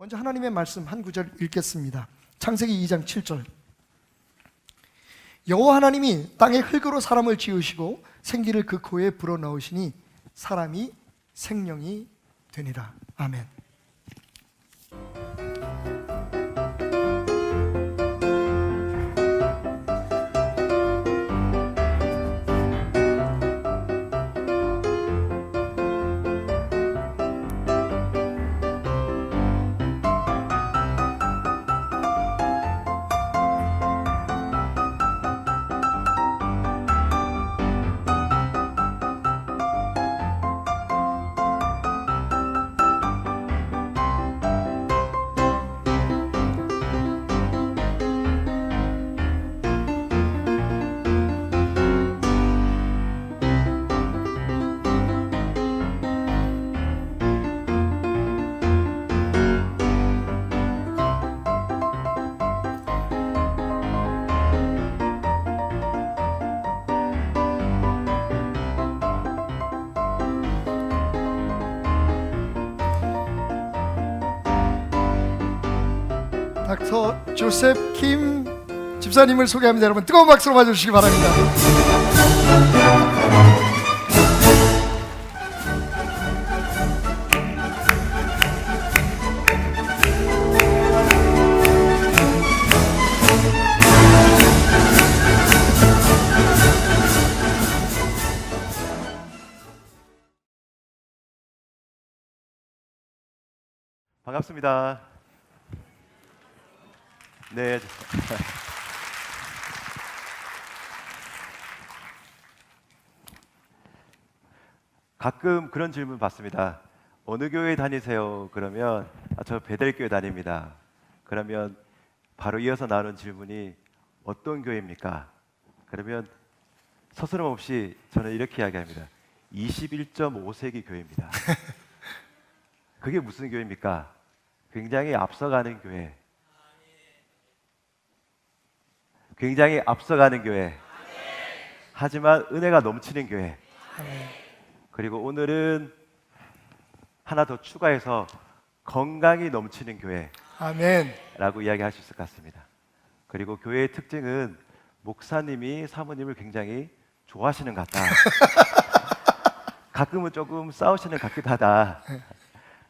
먼저 하나님의 말씀 한 구절 읽겠습니다. 창세기 2장 7절. 여호와 하나님이 땅의 흙으로 사람을 지으시고 생기를 그 코에 불어넣으시니 사람이 생명이 되니라. 아멘. 닥터 조셉 김 집사님을 소개합니다. 여러분 뜨거운 박수로 맞아주시기 바랍니다. 반갑습니다. 네. 가끔 그런 질문 받습니다. 어느 교회 다니세요? 그러면 저 베델교회 다닙니다. 그러면 바로 이어서 나오는 질문이 어떤 교회입니까? 그러면 서스럼 없이 저는 이렇게 이야기합니다. 21.5세기 교회입니다. 그게 무슨 교회입니까? 굉장히 앞서가는 교회. 굉장히 앞서가는 교회. 하지만 은혜가 넘치는 교회. 그리고 오늘은 하나 더 추가해서 건강이 넘치는 교회. 아멘. 라고 이야기할 수 있을 것 같습니다. 그리고 교회의 특징은 목사님이 사모님을 굉장히 좋아하시는 것 같다. 가끔은 조금 싸우시는 것 같기도 하다.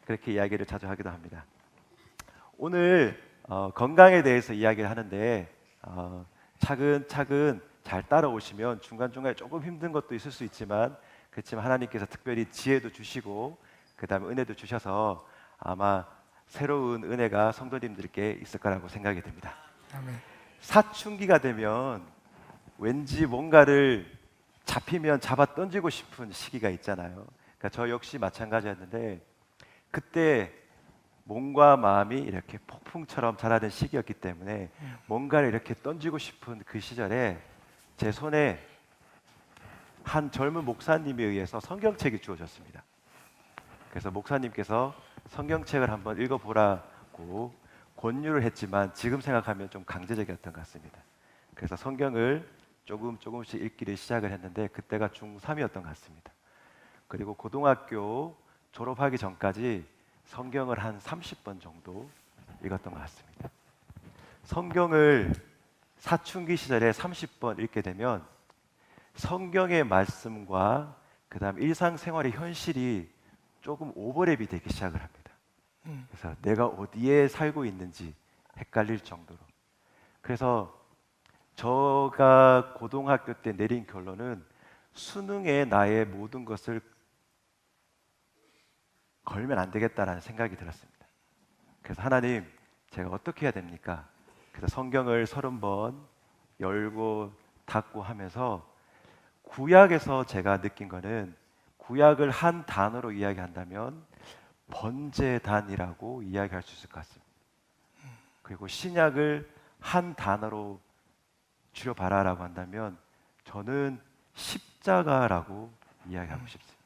그렇게 이야기를 자주 하기도 합니다. 오늘 건강에 대해서 이야기를 하는데 차근차근 잘 따라오시면 중간중간에 조금 힘든 것도 있을 수 있지만 그렇지만 하나님께서 특별히 지혜도 주시고 그 다음에 은혜도 주셔서 아마 새로운 은혜가 성도님들께 있을 거라고 생각이 듭니다. 아멘. 사춘기가 되면 왠지 뭔가를 잡히면 잡아 던지고 싶은 시기가 있잖아요. 그러니까 저 역시 마찬가지였는데 그때 몸과 마음이 이렇게 폭풍처럼 자라는 시기였기 때문에 뭔가를 이렇게 던지고 싶은 그 시절에 제 손에 한 젊은 목사님에 의해서 성경책이 주어졌습니다. 그래서 목사님께서 성경책을 한번 읽어보라고 권유를 했지만 지금 생각하면 좀 강제적이었던 것 같습니다. 그래서 성경을 조금씩 읽기를 시작을 했는데 그때가 중3이었던 것 같습니다. 그리고 고등학교 졸업하기 전까지 성경을 한 30번 정도 읽었던 것 같습니다. 성경을 사춘기 시절에 30번 읽게 되면 성경의 말씀과 그 다음 일상생활의 현실이 조금 오버랩이 되기 시작을 합니다. 그래서 내가 어디에 살고 있는지 헷갈릴 정도로. 그래서 제가 고등학교 때 내린 결론은 수능에 나의 모든 것을 걸면 안 되겠다라는 생각이 들었습니다. 그래서 하나님, 제가 어떻게 해야 됩니까? 그래서 성경을 30번 열고 닫고 하면서 구약에서 제가 느낀 거는 구약을 한 단어로 이야기한다면 번제단이라고 이야기할 수 있을 것 같습니다. 그리고 신약을 한 단어로 줄여봐라라고 한다면 저는 십자가라고 이야기하고 싶습니다.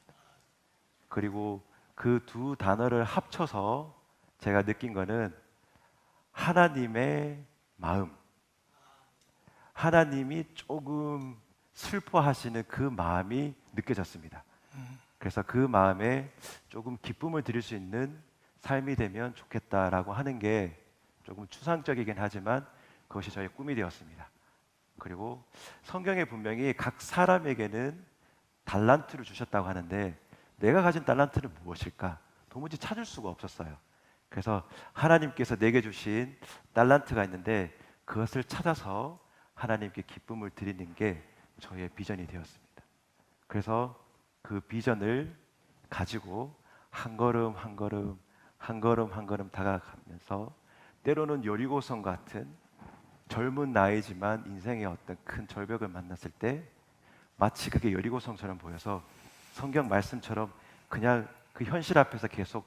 그리고 그 두 단어를 합쳐서 제가 느낀 거는 하나님의 마음, 하나님이 조금 슬퍼하시는 그 마음이 느껴졌습니다. 그래서 그 마음에 조금 기쁨을 드릴 수 있는 삶이 되면 좋겠다라고 하는 게 조금 추상적이긴 하지만 그것이 저의 꿈이 되었습니다. 그리고 성경에 분명히 각 사람에게는 달란트를 주셨다고 하는데 내가 가진 달란트는 무엇일까? 도무지 찾을 수가 없었어요. 그래서 하나님께서 내게 주신 달란트가 있는데 그것을 찾아서 하나님께 기쁨을 드리는 게 저의 비전이 되었습니다. 그래서 그 비전을 가지고 한 걸음 한 걸음 한 걸음 한 걸음 다가가면서 때로는 여리고성 같은 젊은 나이지만 인생의 어떤 큰 절벽을 만났을 때 마치 그게 여리고성처럼 보여서 성경 말씀처럼 그냥 그 현실 앞에서 계속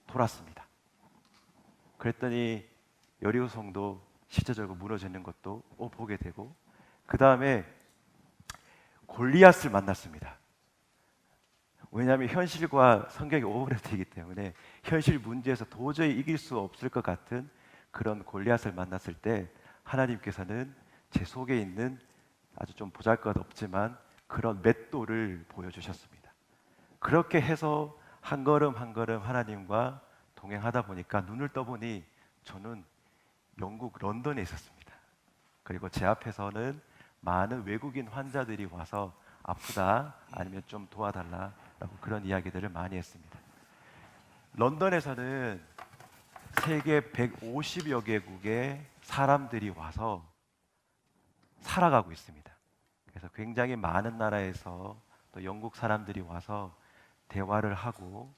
돌았습니다. 그랬더니 여리고성도 실제적으로 무너지는 것도 보게 되고 그 다음에 골리앗을 만났습니다. 왜냐하면 현실과 성경이 오버랩되기 때문에 현실 문제에서 도저히 이길 수 없을 것 같은 그런 골리앗을 만났을 때 하나님께서는 제 속에 있는 아주 좀 보잘것없지만 그런 맷돌을 보여주셨습니다. 그렇게 해서 한 걸음 한 걸음 하나님과 동행하다 보니까 눈을 떠보니 저는 영국 런던에 있었습니다. 그리고 제 앞에서는 많은 외국인 환자들이 와서 아프다 아니면 좀 도와달라라고 그런 이야기들을 많이 했습니다. 런던에서는 세계 150여 개국의 사람들이 와서 살아가고 있습니다. 그래서 굉장히 많은 나라에서 또 영국 사람들이 와서 대화를 하고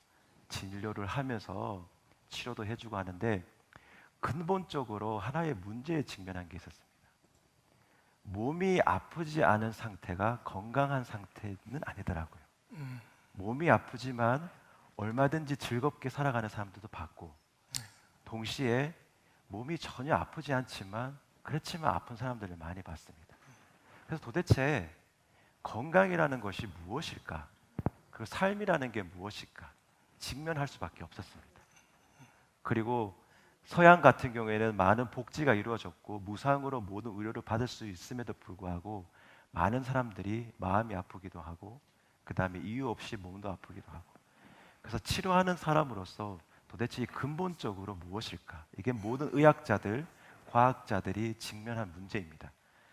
진료를 하면서 치료도 해주고 하는데 근본적으로 하나의 문제에 직면한 게 있었습니다. 몸이 아프지 않은 상태가 건강한 상태는 아니더라고요. 몸이 아프지만 얼마든지 즐겁게 살아가는 사람들도 봤고 동시에 몸이 전혀 아프지 않지만 그렇지만 아픈 사람들을 많이 봤습니다. 그래서 도대체 건강이라는 것이 무엇일까? 그리고 삶이라는 게 무엇일까? 직면할 수밖에 없었습니다. 그리고 서양 같은 경우에는 많은 복지가 이루어졌고 무상으로 모든 의료를 받을 수 있음에도 불구하고 많은 사람들이 마음이 아프기도 하고 그 다음에 이유 없이 몸도 아프기도 하고 그래서 치료하는 사람으로서 도대체 이 근본적으로 무엇일까? 이게 모든 의학자들, 과학자들이 직면한 문제입니다.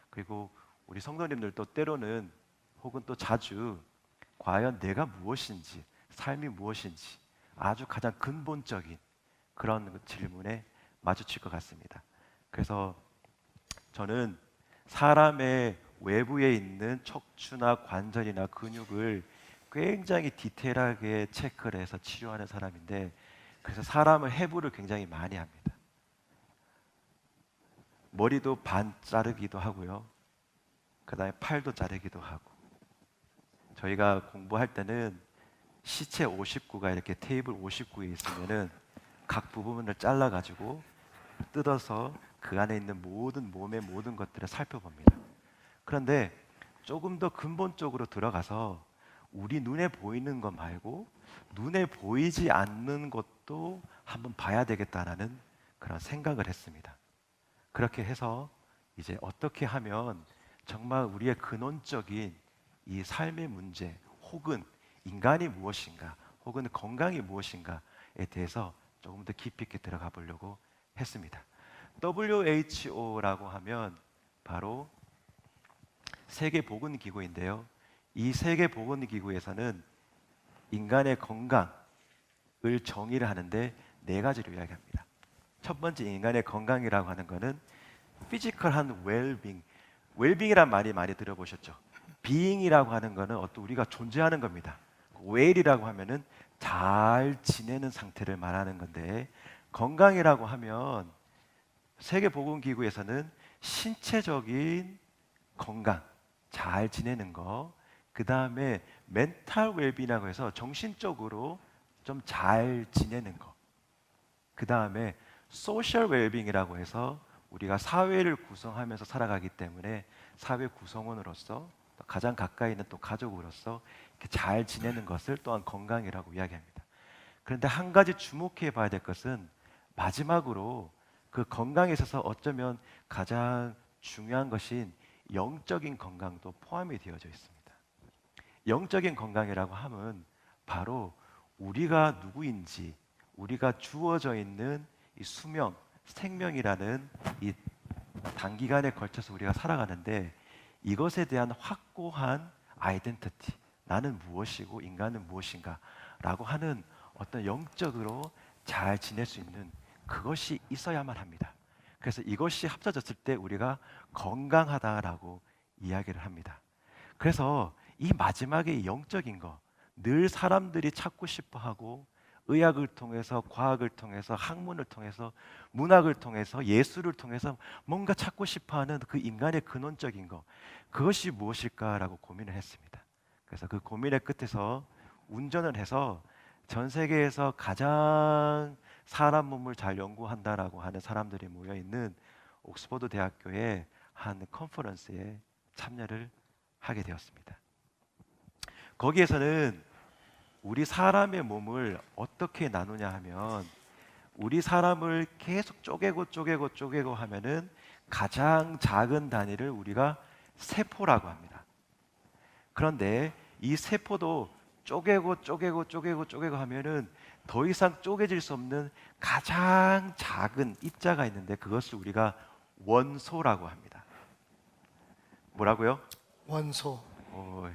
그리고 우리 성도님들도 때로는 혹은 또 자주 과연 내가 무엇인지, 삶이 무엇인지 아주 가장 근본적인 그런 질문에 마주칠 것 같습니다. 그래서 저는 사람의 외부에 있는 척추나 관절이나 근육을 굉장히 디테일하게 체크를 해서 치료하는 사람인데 그래서 사람을 해부를 굉장히 많이 합니다. 머리도 반 자르기도 하고요. 그 다음에 팔도 자르기도 하고 저희가 공부할 때는 시체 59가 이렇게 테이블 59에 있으면은 각 부분을 잘라가지고 뜯어서 그 안에 있는 모든 몸의 모든 것들을 살펴봅니다. 그런데 조금 더 근본적으로 들어가서 우리 눈에 보이는 것 말고 눈에 보이지 않는 것도 한번 봐야 되겠다라는 그런 생각을 했습니다. 그렇게 해서 이제 어떻게 하면 정말 우리의 근원적인 이 삶의 문제 혹은 인간이 무엇인가 혹은 건강이 무엇인가에 대해서 조금 더 깊이 있게 들어가 보려고 했습니다. WHO라고 하면 바로 세계보건기구인데요. 이 세계보건기구에서는 인간의 건강을 정의를 하는데 네 가지로 이야기합니다. 첫 번째 인간의 건강이라고 하는 것은 피지컬한 웰빙, 웰빙이란 말이 많이 들어보셨죠? 비잉이라고 하는 것은 어떤 우리가 존재하는 겁니다. 웰이라고 하면은 잘 지내는 상태를 말하는 건데 건강이라고 하면 세계보건기구에서는 신체적인 건강, 잘 지내는 거, 그 다음에 멘탈 웰빙이라고 해서 정신적으로 좀 잘 지내는 거, 그 다음에 소셜 웰빙이라고 해서 우리가 사회를 구성하면서 살아가기 때문에 사회 구성원으로서 가장 가까이 있는 또 가족으로서 이렇게 잘 지내는 것을 또한 건강이라고 이야기합니다. 그런데 한 가지 주목해 봐야 될 것은 마지막으로 그 건강에 있어서 어쩌면 가장 중요한 것인 영적인 건강도 포함이 되어져 있습니다. 영적인 건강이라고 하면 바로 우리가 누구인지, 우리가 주어져 있는 이 수명, 생명이라는 이 단기간에 걸쳐서 우리가 살아가는데 이것에 대한 확고한 아이덴티티, 나는 무엇이고 인간은 무엇인가 라고 하는 어떤 영적으로 잘 지낼 수 있는 그것이 있어야만 합니다. 그래서 이것이 합쳐졌을 때 우리가 건강하다라고 이야기를 합니다. 그래서 이 마지막에 영적인 거, 늘 사람들이 찾고 싶어하고 의학을 통해서, 과학을 통해서, 학문을 통해서, 문학을 통해서, 예술을 통해서 뭔가 찾고 싶어하는 그 인간의 근원적인 거, 그것이 무엇일까라고 고민을 했습니다. 그래서 그 고민의 끝에서 운전을 해서 전 세계에서 가장 사람 몸을 잘 연구한다라고 하는 사람들이 모여 있는 옥스퍼드 대학교의 한 컨퍼런스에 참여를 하게 되었습니다. 거기에서는 우리 사람의 몸을 어떻게 나누냐 하면 우리 사람을 계속 쪼개고 하면은 가장 작은 단위를 우리가 세포라고 합니다. 그런데 이 세포도 쪼개고 하면은 더 이상 쪼개질 수 없는 가장 작은 입자가 있는데 그것을 우리가 원소라고 합니다. 뭐라고요? 원소. 오,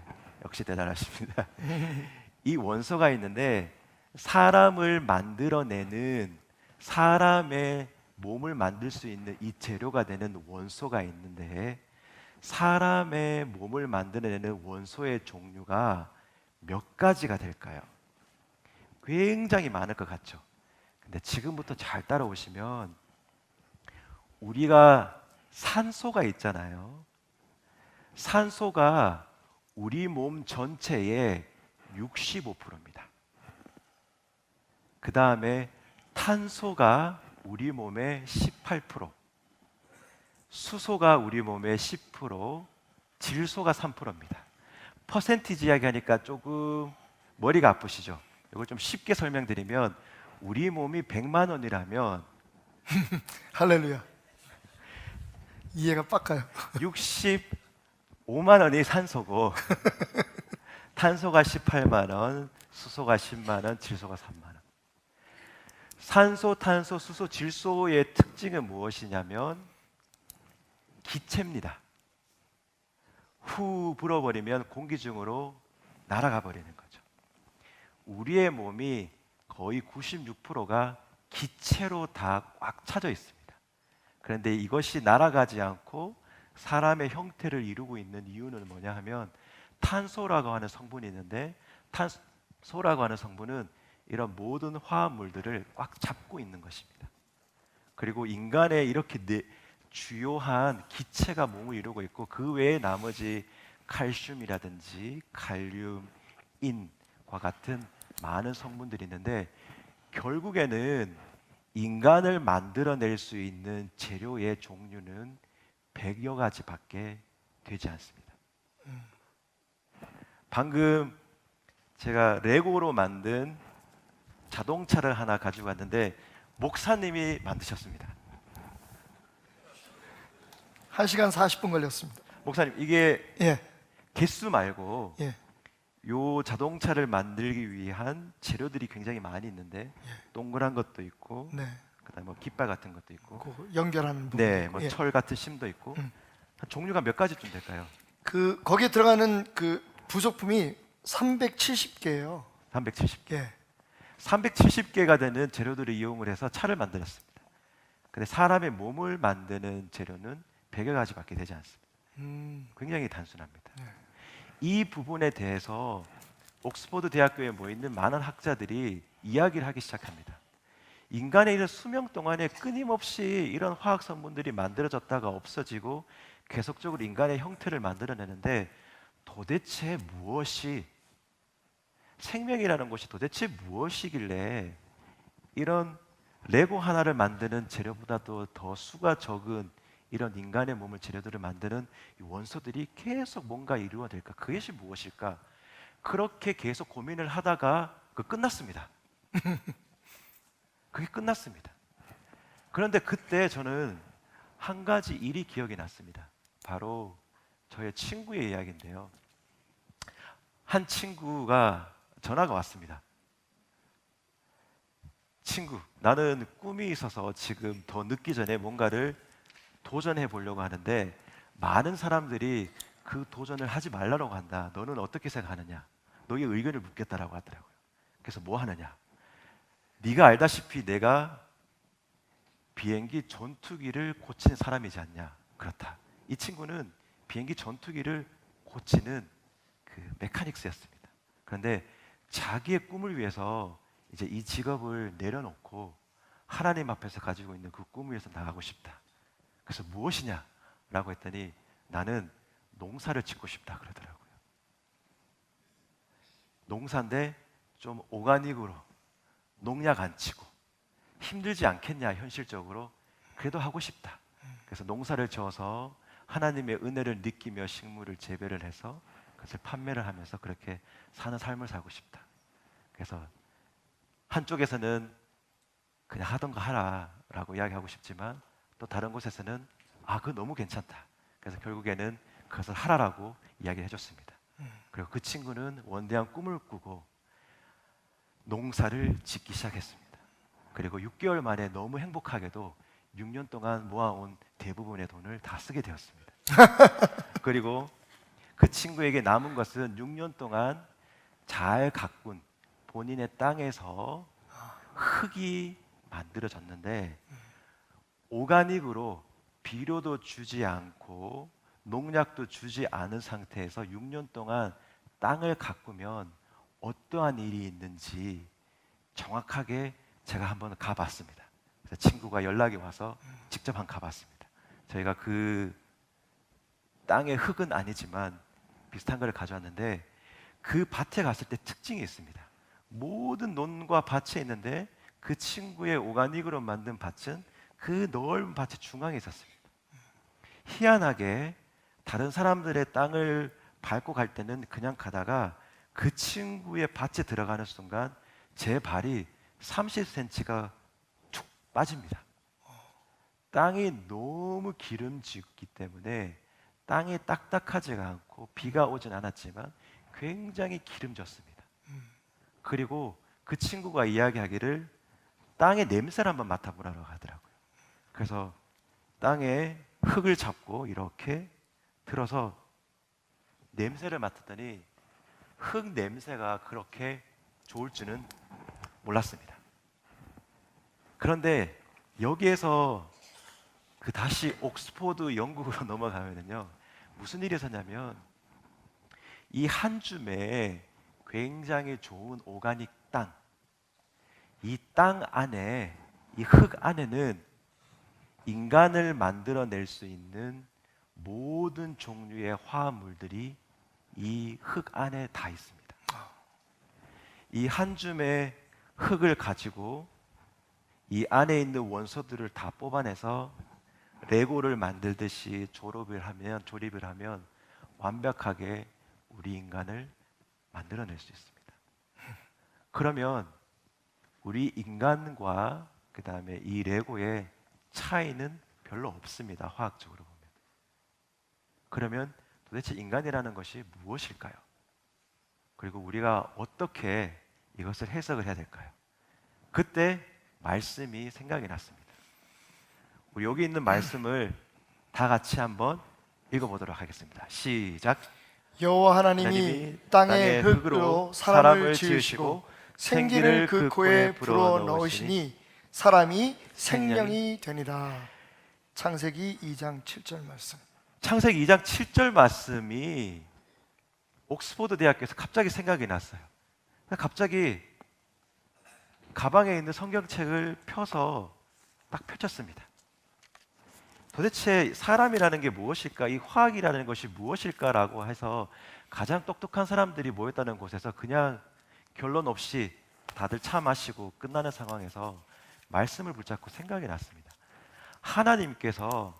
역시 대단하십니다. 이 원소가 있는데 사람을 만들어내는 사람의 몸을 만들 수 있는 이 재료가 되는 원소가 있는데 사람의 몸을 만들어내는 원소의 종류가 몇 가지가 될까요? 굉장히 많을 것 같죠. 근데 지금부터 잘 따라오시면 우리가 산소가 있잖아요. 산소가 우리 몸 전체의 65%입니다. 그 다음에 탄소가 우리 몸의 18%, 수소가 우리 몸의 10%, 질소가 3%입니다. 퍼센티지 이야기하니까 조금 머리가 아프시죠? 이걸 좀 쉽게 설명드리면 우리 몸이 100만 원이라면 할렐루야. 이해가 빡가요. 65만 원이 산소고 탄소가 18만 원, 수소가 10만 원, 질소가 3만 원. 산소, 탄소, 수소, 질소의 특징은 무엇이냐면 기체입니다. 후 불어버리면 공기 중으로 날아가 버리는 거죠. 우리의 몸이 거의 96%가 기체로 다 꽉 차져 있습니다. 그런데 이것이 날아가지 않고 사람의 형태를 이루고 있는 이유는 뭐냐 하면 탄소라고 하는 성분이 있는데 탄소라고 하는 성분은 이런 모든 화합물들을 꽉 잡고 있는 것입니다. 그리고 인간의 이렇게 주요한 기체가 몸을 이루고 있고 그 외에 나머지 칼슘이라든지 칼륨, 인과 같은 많은 성분들이 있는데 결국에는 인간을 만들어낼 수 있는 재료의 종류는 100여 가지밖에 되지 않습니다. 방금 제가 레고로 만든 자동차를 하나 가지고 왔는데 목사님이 만드셨습니다. 1시간 40분 걸렸습니다. 목사님, 이게 예. 개수 말고 예. 요 자동차를 만들기 위한 재료들이 굉장히 많이 있는데 동그란 것도 있고 네. 그다음에 뭐 깃발 같은 것도 있고 그 연결하는 부분. 네, 뭐 예. 철 같은 심도 있고 종류가 몇 가지쯤 될까요? 그 거기에 들어가는 그 부속품이 370개예요. 370개. 예. 370개가 되는 재료들을 이용을 해서 차를 만들었습니다. 근데 사람의 몸을 만드는 재료는 100여 가지밖에 되지 않습니다. 굉장히 단순합니다. 네. 이 부분에 대해서 옥스퍼드 대학교에 모여 있는 많은 학자들이 이야기를 하기 시작합니다. 인간의 이런 수명 동안에 끊임없이 이런 화학 성분들이 만들어졌다가 없어지고 계속적으로 인간의 형태를 만들어내는데 도대체 무엇이 생명이라는 것이 도대체 무엇이길래 이런 레고 하나를 만드는 재료보다도 더 수가 적은 이런 인간의 몸을 재료들을 만드는 이 원소들이 계속 뭔가 이루어질까? 그것이 무엇일까? 그렇게 계속 고민을 하다가 끝났습니다. 그게 끝났습니다. 그런데 그때 저는 한 가지 일이 기억이 났습니다. 바로 저의 친구의 이야기인데요. 한 친구가 전화가 왔습니다. 친구, 나는 꿈이 있어서 지금 더 늦기 전에 뭔가를 도전해 보려고 하는데 많은 사람들이 그 도전을 하지 말라고 한다. 너는 어떻게 생각하느냐? 너의 의견을 묻겠다라고 하더라고요. 그래서 뭐 하느냐? 네가 알다시피 내가 비행기 전투기를 고치는 사람이지 않냐? 그렇다. 이 친구는 비행기 전투기를 고치는 그 메카닉스였습니다. 그런데 자기의 꿈을 위해서 이제 이 직업을 내려놓고 하나님 앞에서 가지고 있는 그 꿈을 위해서 나가고 싶다. 그래서 무엇이냐라고 했더니 나는 농사를 짓고 싶다 그러더라고요. 농사인데 좀 오가닉으로 농약 안 치고 힘들지 않겠냐 현실적으로 그래도 하고 싶다. 그래서 농사를 지어서 하나님의 은혜를 느끼며 식물을 재배를 해서 그것을 판매를 하면서 그렇게 사는 삶을 살고 싶다. 그래서 한쪽에서는 그냥 하던 거 하라라고 이야기하고 싶지만 또 다른 곳에서는 그거 너무 괜찮다. 그래서 결국에는 그것을 하라라고 이야기를 해줬습니다. 그리고 그 친구는 원대한 꿈을 꾸고 농사를 짓기 시작했습니다. 그리고 6개월 만에 너무 행복하게도 6년 동안 모아온 대부분의 돈을 다 쓰게 되었습니다. 그리고 그 친구에게 남은 것은 6년 동안 잘 가꾼 본인의 땅에서 흙이 만들어졌는데 오가닉으로 비료도 주지 않고 농약도 주지 않은 상태에서 6년 동안 땅을 가꾸면 어떠한 일이 있는지 정확하게 제가 한번 가봤습니다. 그래서 친구가 연락이 와서 직접 한번 가봤습니다. 저희가 그 땅의 흙은 아니지만 비슷한 걸 가져왔는데 그 밭에 갔을 때 특징이 있습니다. 모든 논과 밭이 있는데 그 친구의 오가닉으로 만든 밭은 그 넓은 밭의 중앙에 있었습니다. 희한하게 다른 사람들의 땅을 밟고 갈 때는 그냥 가다가 그 친구의 밭에 들어가는 순간 제 발이 30cm가 툭 빠집니다. 땅이 너무 기름지기 때문에 땅이 딱딱하지가 않고 비가 오진 않았지만 굉장히 기름졌습니다. 그리고 그 친구가 이야기하기를 땅의 냄새를 한번 맡아보라고 하더라고요. 그래서 땅에 흙을 잡고 이렇게 들어서 냄새를 맡았더니 흙 냄새가 그렇게 좋을 줄은 몰랐습니다. 그런데 여기에서 그 다시 옥스포드 영국으로 넘어가면요 무슨 일이 있었냐면 이 한 줌에 굉장히 좋은 오가닉 땅, 이 땅 안에 이 흙 안에는 인간을 만들어낼 수 있는 모든 종류의 화합물들이 이 흙 안에 다 있습니다. 이 한 줌의 흙을 가지고 이 안에 있는 원소들을 다 뽑아내서 레고를 만들듯이 조립을 하면 완벽하게 우리 인간을 만들어낼 수 있습니다. 그러면 우리 인간과 그 다음에 이 레고의 차이는 별로 없습니다. 화학적으로 보면. 그러면 도대체 인간이라는 것이 무엇일까요? 그리고 우리가 어떻게 이것을 해석을 해야 될까요? 그때 말씀이 생각이 났습니다. 우리 여기 있는 말씀을 다 같이 한번 읽어보도록 하겠습니다. 시작. 여호와 하나님이 땅의 흙으로 사람을 지으시고 생기를 그 코에 불어 넣으시니 사람이 생명이 되니라. 창세기 2장 7절 말씀. 창세기 2장 7절 말씀이 옥스포드 대학교에서 갑자기 생각이 났어요. 갑자기 가방에 있는 성경책을 펴서 딱 펼쳤습니다. 도대체 사람이라는 게 무엇일까? 이 화학이라는 것이 무엇일까라고 해서 가장 똑똑한 사람들이 모였다는 곳에서 그냥 결론 없이 다들 차 마시고 끝나는 상황에서 말씀을 붙잡고 생각이 났습니다. 하나님께서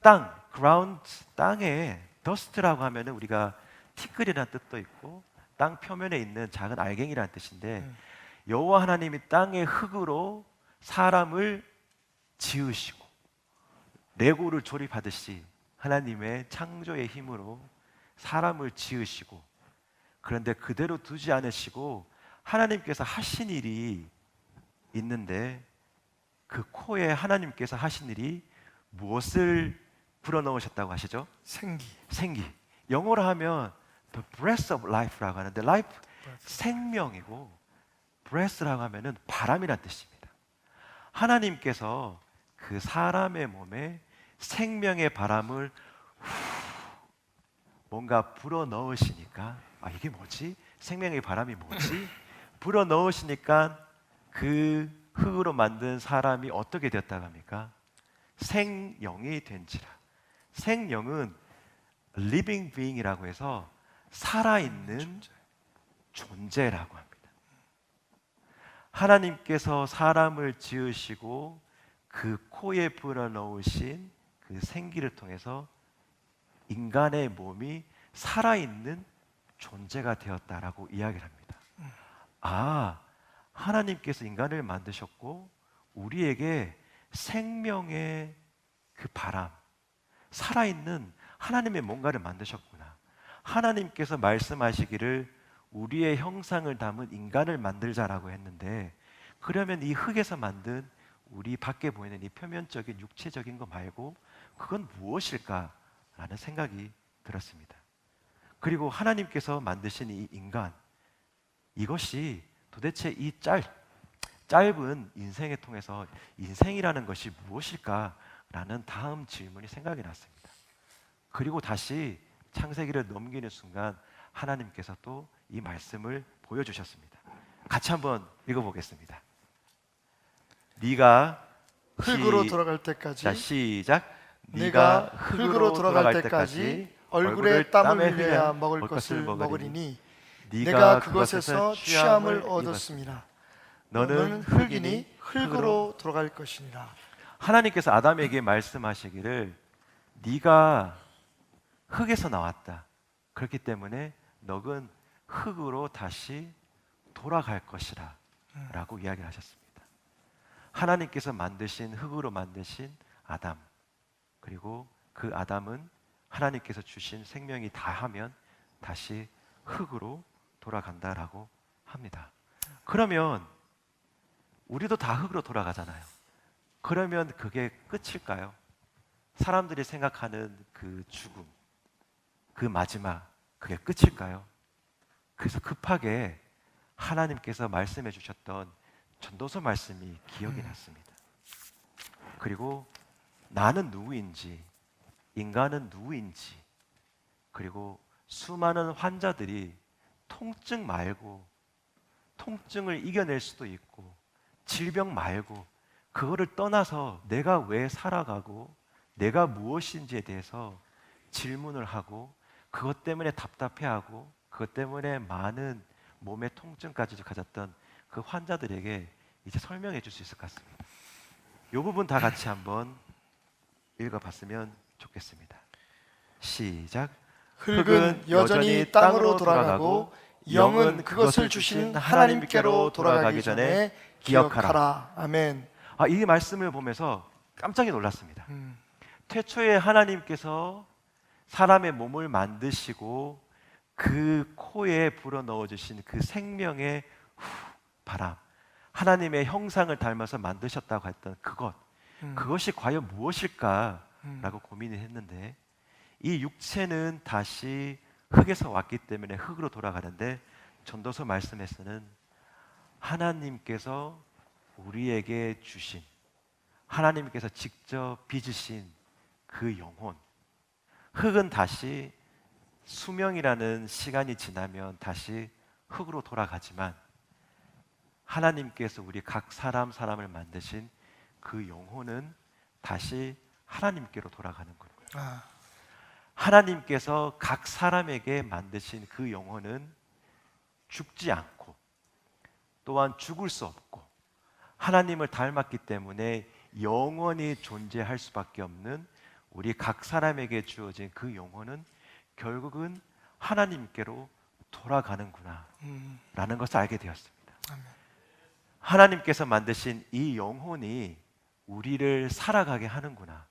땅, ground, 땅에 dust라고 하면은 우리가 티끌이라는 뜻도 있고 땅 표면에 있는 작은 알갱이라는 뜻인데 여호와 하나님이 땅의 흙으로 사람을 지으시고 레고를 조립하듯이 하나님의 창조의 힘으로 사람을 지으시고 그런데 그대로 두지 않으시고 하나님께서 하신 일이 있는데 그 코에 하나님께서 하신 일이 무엇을 불어넣으셨다고 하시죠? 생기. 생기. 영어로 하면 the breath of life라고 하는데 life 생명이고 breath라고 하면은 바람이란 뜻입니다. 하나님께서 그 사람의 몸에 생명의 바람을 뭔가 불어 넣으시니까 이게 뭐지? 생명의 바람이 뭐지? 불어 넣으시니까 그 흙으로 만든 사람이 어떻게 되었다고 합니까? 생영이 된지라. 생영은 living being이라고 해서 살아있는 존재라고 합니다. 하나님께서 사람을 지으시고 그 코에 불어넣으신 그 생기를 통해서 인간의 몸이 살아있는 존재가 되었다라고 이야기를 합니다. 하나님께서 인간을 만드셨고 우리에게 생명의 그 바람, 살아있는 하나님의 뭔가를 만드셨구나. 하나님께서 말씀하시기를 우리의 형상을 담은 인간을 만들자라고 했는데, 그러면 이 흙에서 만든 우리 밖에 보이는 이 표면적인 육체적인 거 말고 그건 무엇일까라는 생각이 들었습니다. 그리고 하나님께서 만드신 이 인간, 이것이 도대체 이 짧은 인생을 통해서 인생이라는 것이 무엇일까라는 다음 질문이 생각이 났습니다. 그리고 다시 창세기를 넘기는 순간 하나님께서 또 이 말씀을 보여주셨습니다. 같이 한번 읽어보겠습니다. 네가 흙으로 돌아갈 때까지. 자, 시작. 네가 흙으로 돌아갈 때까지 얼굴에 땀을 흘려야 먹을 것을 먹으리니 네가 그것에서 취함을 얻었습니다. 너는 흙이니 흙으로 돌아갈 것이니라. 하나님께서 아담에게 말씀하시기를 네가 흙에서 나왔다. 그렇기 때문에 너는 흙으로 다시 돌아갈 것이라 라고 이야기를 하셨습니다. 하나님께서 만드신 흙으로 만드신 아담, 그리고 그 아담은 하나님께서 주신 생명이 다하면 다시 흙으로 돌아간다라고 합니다. 그러면 우리도 다 흙으로 돌아가잖아요. 그러면 그게 끝일까요? 사람들이 생각하는 그 죽음, 그 마지막, 그게 끝일까요? 그래서 급하게 하나님께서 말씀해 주셨던 전도서 말씀이 기억이 났습니다. 그리고 나는 누구인지, 인간은 누구인지, 그리고 수많은 환자들이 통증 말고 통증을 이겨낼 수도 있고 질병 말고 그거를 떠나서 내가 왜 살아가고 내가 무엇인지에 대해서 질문을 하고 그것 때문에 답답해하고 그것 때문에 많은 몸의 통증까지 가졌던 그 환자들에게 이제 설명해 줄 수 있을 것 같습니다. 이 부분 다 같이 한번 읽어봤으면 좋겠습니다. 시작. 흙은 여전히 땅으로 돌아가고 영은 그것을 주신 하나님께로 돌아가기 전에 기억하라. 아멘. 이 말씀을 보면서 깜짝이 놀랐습니다. 태초에 하나님께서 사람의 몸을 만드시고 그 코에 불어넣어 주신 그 생명의 바람, 하나님의 형상을 닮아서 만드셨다고 했던 그것이 과연 무엇일까라고 고민을 했는데, 이 육체는 다시 흙에서 왔기 때문에 흙으로 돌아가는데 전도서 말씀에서는 하나님께서 우리에게 주신, 하나님께서 직접 빚으신 그 영혼, 흙은 다시 수명이라는 시간이 지나면 다시 흙으로 돌아가지만 하나님께서 우리 각 사람을 만드신 그 영혼은 다시 하나님께로 돌아가는 거예요. 하나님께서 각 사람에게 만드신 그 영혼은 죽지 않고 또한 죽을 수 없고 하나님을 닮았기 때문에 영원히 존재할 수밖에 없는 우리 각 사람에게 주어진 그 영혼은 결국은 하나님께로 돌아가는구나 라는 것을 알게 되었습니다. 하나님께서 만드신 이 영혼이 우리를 살아가게 하는구나.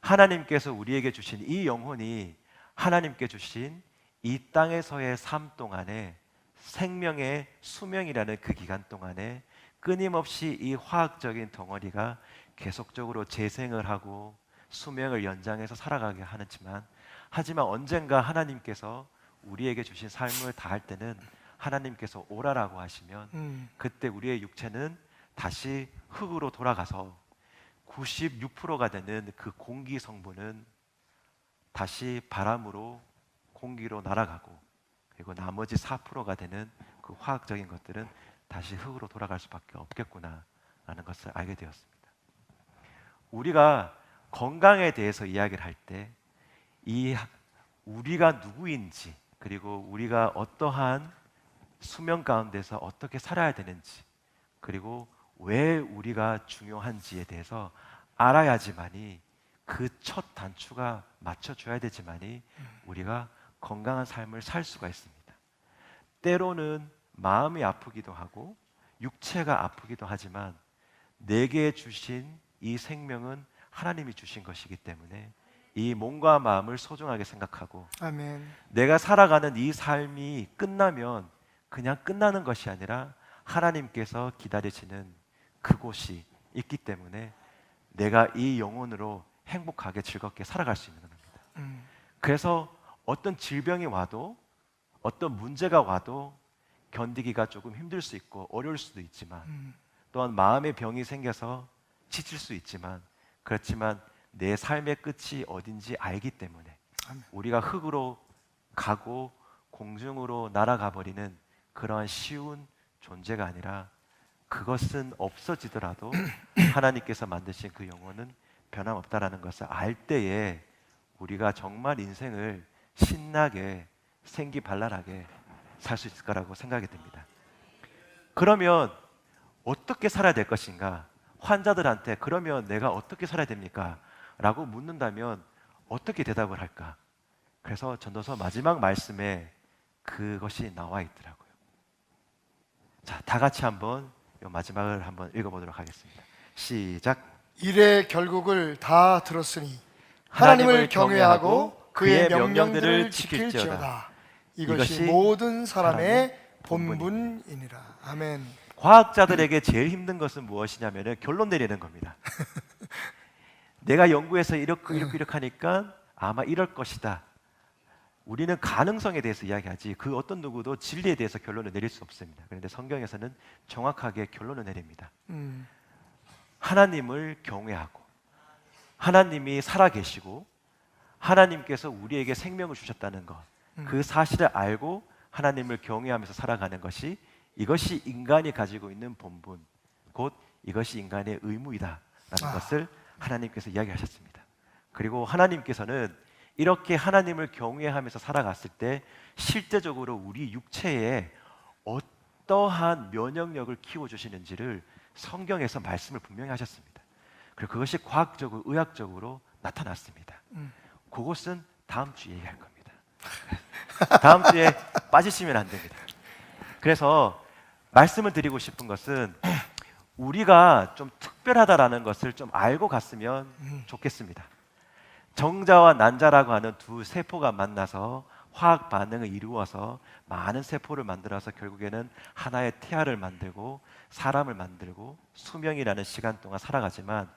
하나님께서 우리에게 주신 이 영혼이 하나님께 주신 이 땅에서의 삶 동안에 생명의 수명이라는 그 기간 동안에 끊임없이 이 화학적인 덩어리가 계속적으로 재생을 하고 수명을 연장해서 살아가게 하지만 언젠가 하나님께서 우리에게 주신 삶을 다할 때는 하나님께서 오라라고 하시면 그때 우리의 육체는 다시 흙으로 돌아가서 96%가 되는 그 공기 성분은 다시 바람으로 공기로 날아가고, 그리고 나머지 4%가 되는 그 화학적인 것들은 다시 흙으로 돌아갈 수밖에 없겠구나라는 것을 알게 되었습니다. 우리가 건강에 대해서 이야기를 할 때 우리가 누구인지, 그리고 우리가 어떠한 수명 가운데서 어떻게 살아야 되는지, 그리고 왜 우리가 중요한지에 대해서 알아야지만이 그 첫 단추가 맞춰줘야 되지만이 우리가 건강한 삶을 살 수가 있습니다. 때로는 마음이 아프기도 하고 육체가 아프기도 하지만 내게 주신 이 생명은 하나님이 주신 것이기 때문에 이 몸과 마음을 소중하게 생각하고, 아멘. 내가 살아가는 이 삶이 끝나면 그냥 끝나는 것이 아니라 하나님께서 기다리시는 그곳이 있기 때문에 내가 이 영혼으로 행복하게 즐겁게 살아갈 수 있는 겁니다. 그래서 어떤 질병이 와도, 어떤 문제가 와도 견디기가 조금 힘들 수 있고 어려울 수도 있지만, 또한 마음의 병이 생겨서 지칠 수 있지만, 그렇지만 내 삶의 끝이 어딘지 알기 때문에 우리가 흙으로 가고 공중으로 날아가 버리는 그러한 쉬운 존재가 아니라, 그것은 없어지더라도 하나님께서 만드신 그 영혼은 변함없다라는 것을 알 때에 우리가 정말 인생을 신나게 생기발랄하게 살 수 있을 거라고 생각이 됩니다. 그러면 어떻게 살아야 될 것인가? 환자들한테 그러면 내가 어떻게 살아야 됩니까? 라고 묻는다면 어떻게 대답을 할까? 그래서 전도서 마지막 말씀에 그것이 나와 있더라고요. 자, 다 같이 한번 이 마지막을 한번 읽어보도록 하겠습니다. 시작. 이래 결국을 다 들었으니 하나님을 경외하고 그의 명령들을 지킬지어다. 이것이 모든 사람의 본분이니라. 아멘. 과학자들에게 제일 힘든 것은 무엇이냐면 결론 내리는 겁니다. 내가 연구해서 이렇게 하니까 아마 이럴 것이다. 우리는 가능성에 대해서 이야기하지 그 어떤 누구도 진리에 대해서 결론을 내릴 수 없습니다. 그런데 성경에서는 정확하게 결론을 내립니다. 하나님을 경외하고 하나님이 살아계시고 하나님께서 우리에게 생명을 주셨다는 것, 그 사실을 알고 하나님을 경외하면서 살아가는 것이, 이것이 인간이 가지고 있는 본분, 곧 이것이 인간의 의무이다라는 것을 하나님께서 이야기하셨습니다. 그리고 하나님께서는 이렇게 하나님을 경외하면서 살아갔을 때 실제적으로 우리 육체에 어떠한 면역력을 키워주시는지를 성경에서 말씀을 분명히 하셨습니다. 그리고 그것이 과학적으로, 의학적으로 나타났습니다. 그것은 다음 주에 얘기할 겁니다. 다음 주에 빠지시면 안 됩니다. 그래서 말씀을 드리고 싶은 것은 우리가 좀 특별하다라는 것을 좀 알고 갔으면 좋겠습니다. 정자와 난자라고 하는 두 세포가 만나서 화학 반응을 이루어서 많은 세포를 만들어서 결국에는 하나의 태아를 만들고 사람을 만들고 수명이라는 시간 동안 살아가지만,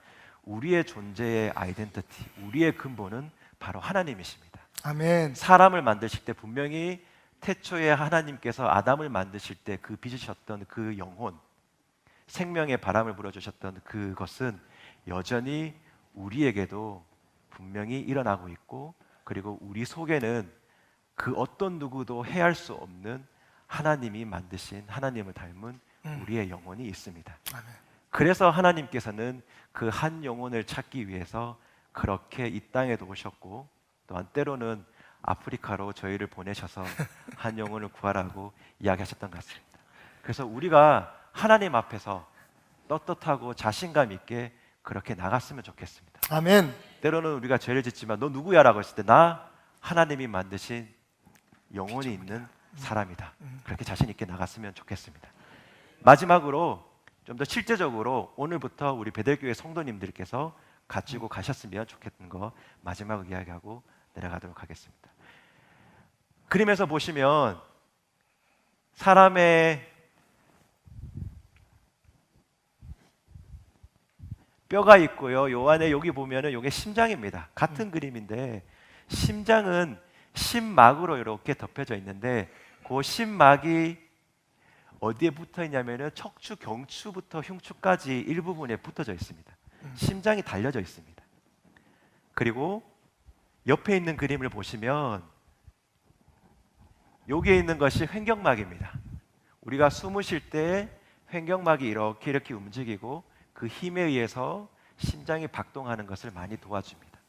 우리의 존재의 아이덴티티, 우리의 근본은 바로 하나님이십니다. 아멘. 사람을 만드실 때 분명히 태초에 하나님께서 아담을 만드실 때 그 빚으셨던 그 영혼, 생명의 바람을 불어주셨던 그것은 여전히 우리에게도 분명히 일어나고 있고, 그리고 우리 속에는 그 어떤 누구도 해할 수 없는 하나님이 만드신, 하나님을 닮은 우리의 영혼이 있습니다. 아멘. 그래서 하나님께서는 그 한 영혼을 찾기 위해서 그렇게 이 땅에도 오셨고, 또한 때로는 아프리카로 저희를 보내셔서 한 영혼을 구하라고 이야기하셨던 것 같습니다. 그래서 우리가 하나님 앞에서 떳떳하고 자신감 있게 그렇게 나갔으면 좋겠습니다. 아멘. 때로는 우리가 죄를 짓지만 너 누구야? 라고 했을 때 나 하나님이 만드신 영혼이 있는 사람이다. 그렇게 자신 있게 나갔으면 좋겠습니다. 마지막으로 좀 더 실제적으로 오늘부터 우리 베델교회 성도님들께서 가지고 가셨으면 좋겠는 거 마지막으로 이야기하고 내려가도록 하겠습니다. 그림에서 보시면 사람의 뼈가 있고요. 요 안에 여기 보면은 요게 심장입니다. 같은 그림인데 심장은 심막으로 이렇게 덮여져 있는데 그 심막이 어디에 붙어 있냐면은 척추, 경추부터 흉추까지 일부분에 붙어져 있습니다. 심장이 달려져 있습니다. 그리고 옆에 있는 그림을 보시면 여기에 있는 것이 횡격막입니다. 우리가 숨을 쉴 때 횡격막이 이렇게 움직이고 그 힘에 의해서 심장이 박동하는 것을 많이 도와줍니다.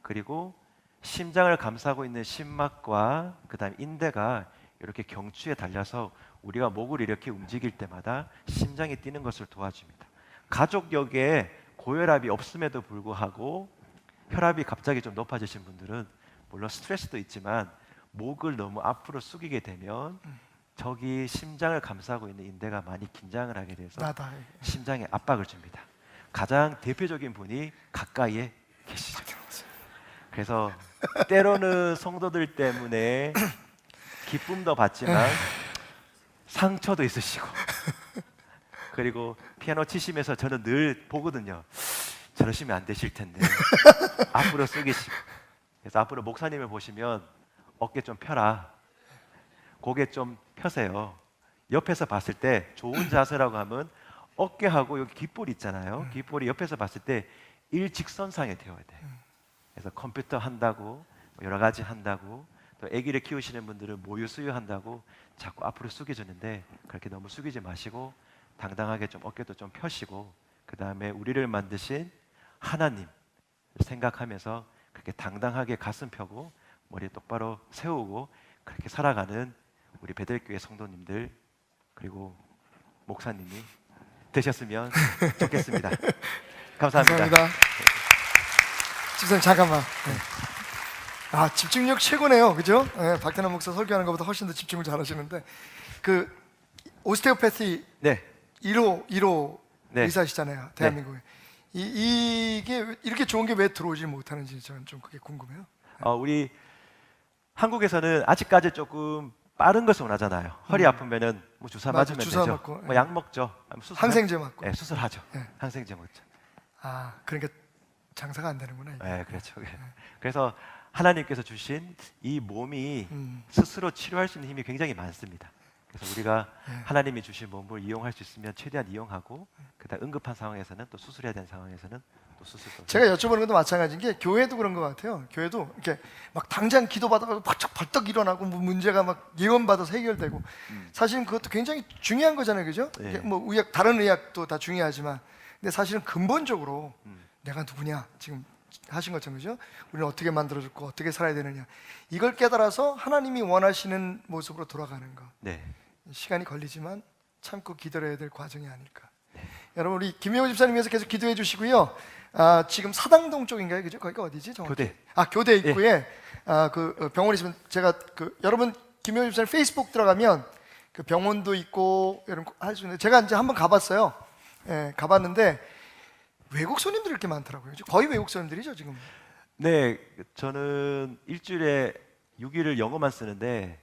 그리고 심장을 감싸고 있는 심막과 그다음 인대가 이렇게 경추에 달려서 우리가 목을 이렇게 움직일 때마다 심장이 뛰는 것을 도와줍니다. 가족력에 고혈압이 없음에도 불구하고 혈압이 갑자기 좀 높아지신 분들은 물론 스트레스도 있지만 목을 너무 앞으로 숙이게 되면 저기 심장을 감싸고 있는 인대가 많이 긴장을 하게 돼서 심장에 압박을 줍니다. 가장 대표적인 분이 가까이에 계시죠. 그래서 때로는 성도들 때문에 기쁨도 받지만 상처도 있으시고 그리고 피아노 치시면서 저는 늘 보거든요. 저러시면 안 되실 텐데 앞으로 숙이시고 그래서 앞으로 목사님을 보시면 어깨 좀 펴라, 고개 좀 펴세요. 옆에서 봤을 때 좋은 자세라고 하면 어깨하고 여기 귓볼이 있잖아요. 귓볼이 옆에서 봤을 때 일직선상에 되어야 돼요. 그래서 컴퓨터 한다고 여러 가지 한다고 또 아기를 키우시는 분들은 모유 수유한다고 자꾸 앞으로 숙여주는데 그렇게 너무 숙이지 마시고 당당하게 좀 어깨도 좀 펴시고 그 다음에 우리를 만드신 하나님 생각하면서 그렇게 당당하게 가슴 펴고 머리 똑바로 세우고 그렇게 살아가는 우리 베델교회 성도님들 그리고 목사님이 되셨으면 좋겠습니다. 감사합니다. 집사님 잠깐만. 아, 집중력 최고네요, 그죠? 네, 박태남 목사 설교하는 것보다 훨씬 더 집중을 잘하시는데 그 오스테오패티 네. 1호 네. 의사시잖아요, 대한민국에. 이게 이렇게 좋은 게 왜 들어오지 못하는지 저는 좀 그게 궁금해요. 우리 한국에서는 아직까지 조금 빠른 것을 원하잖아요. 허리 아프면은 뭐 주사 맞아, 맞으면 주사 되죠. 맞고, 뭐 약 먹죠. 항생제 맞고. 네, 수술하죠. 네. 항생제 먹죠. 아, 그러니까 장사가 안 되는구나. 이게. 네, 그렇죠. 그래서 하나님께서 주신 이 몸이 음. 스스로 치료할 수 있는 힘이 굉장히 많습니다. 그래서 우리가 하나님이 주신 몸을 이용할 수 있으면 최대한 이용하고 그다음 응급한 상황에서는 또 수술해야 되는 상황에서는 또 수술도. 제가 여쭤보는 것도 마찬가지인 게 교회도 그런 것 같아요. 교회도 이렇게 막 당장 기도받아서 벌떡 일어나고 뭐 문제가 막 예언받아서 해결되고 사실은 그것도 굉장히 중요한 거잖아요, 그죠? 네. 이게 뭐 의학 다른 의학도 다 중요하지만 근데 사실은 근본적으로 내가 누구냐 지금 하신 것처럼 그죠? 우리는 어떻게 만들어졌고 어떻게 살아야 되느냐 이걸 깨달아서 하나님이 원하시는 모습으로 돌아가는 것. 네. 시간이 걸리지만 참고 기다려야 될 과정이 아닐까. 여러분 우리 김영호 집사님 위해서 계속 기도해 주시고요. 지금 사당동 쪽인가요, 그죠? 거기가 어디지? 정확히? 교대. 교대 입구에 그 병원이 있으면 제가 그 여러분 김영호 집사님 페이스북 들어가면 그 병원도 있고 여러분 할 수 있는데 제가 이제 한번 가봤어요. 예, 가봤는데 외국 손님들이 이렇게 많더라고요. 거의 외국 손님들이죠 지금. 네, 저는 일주일에 6일을 영어만 쓰는데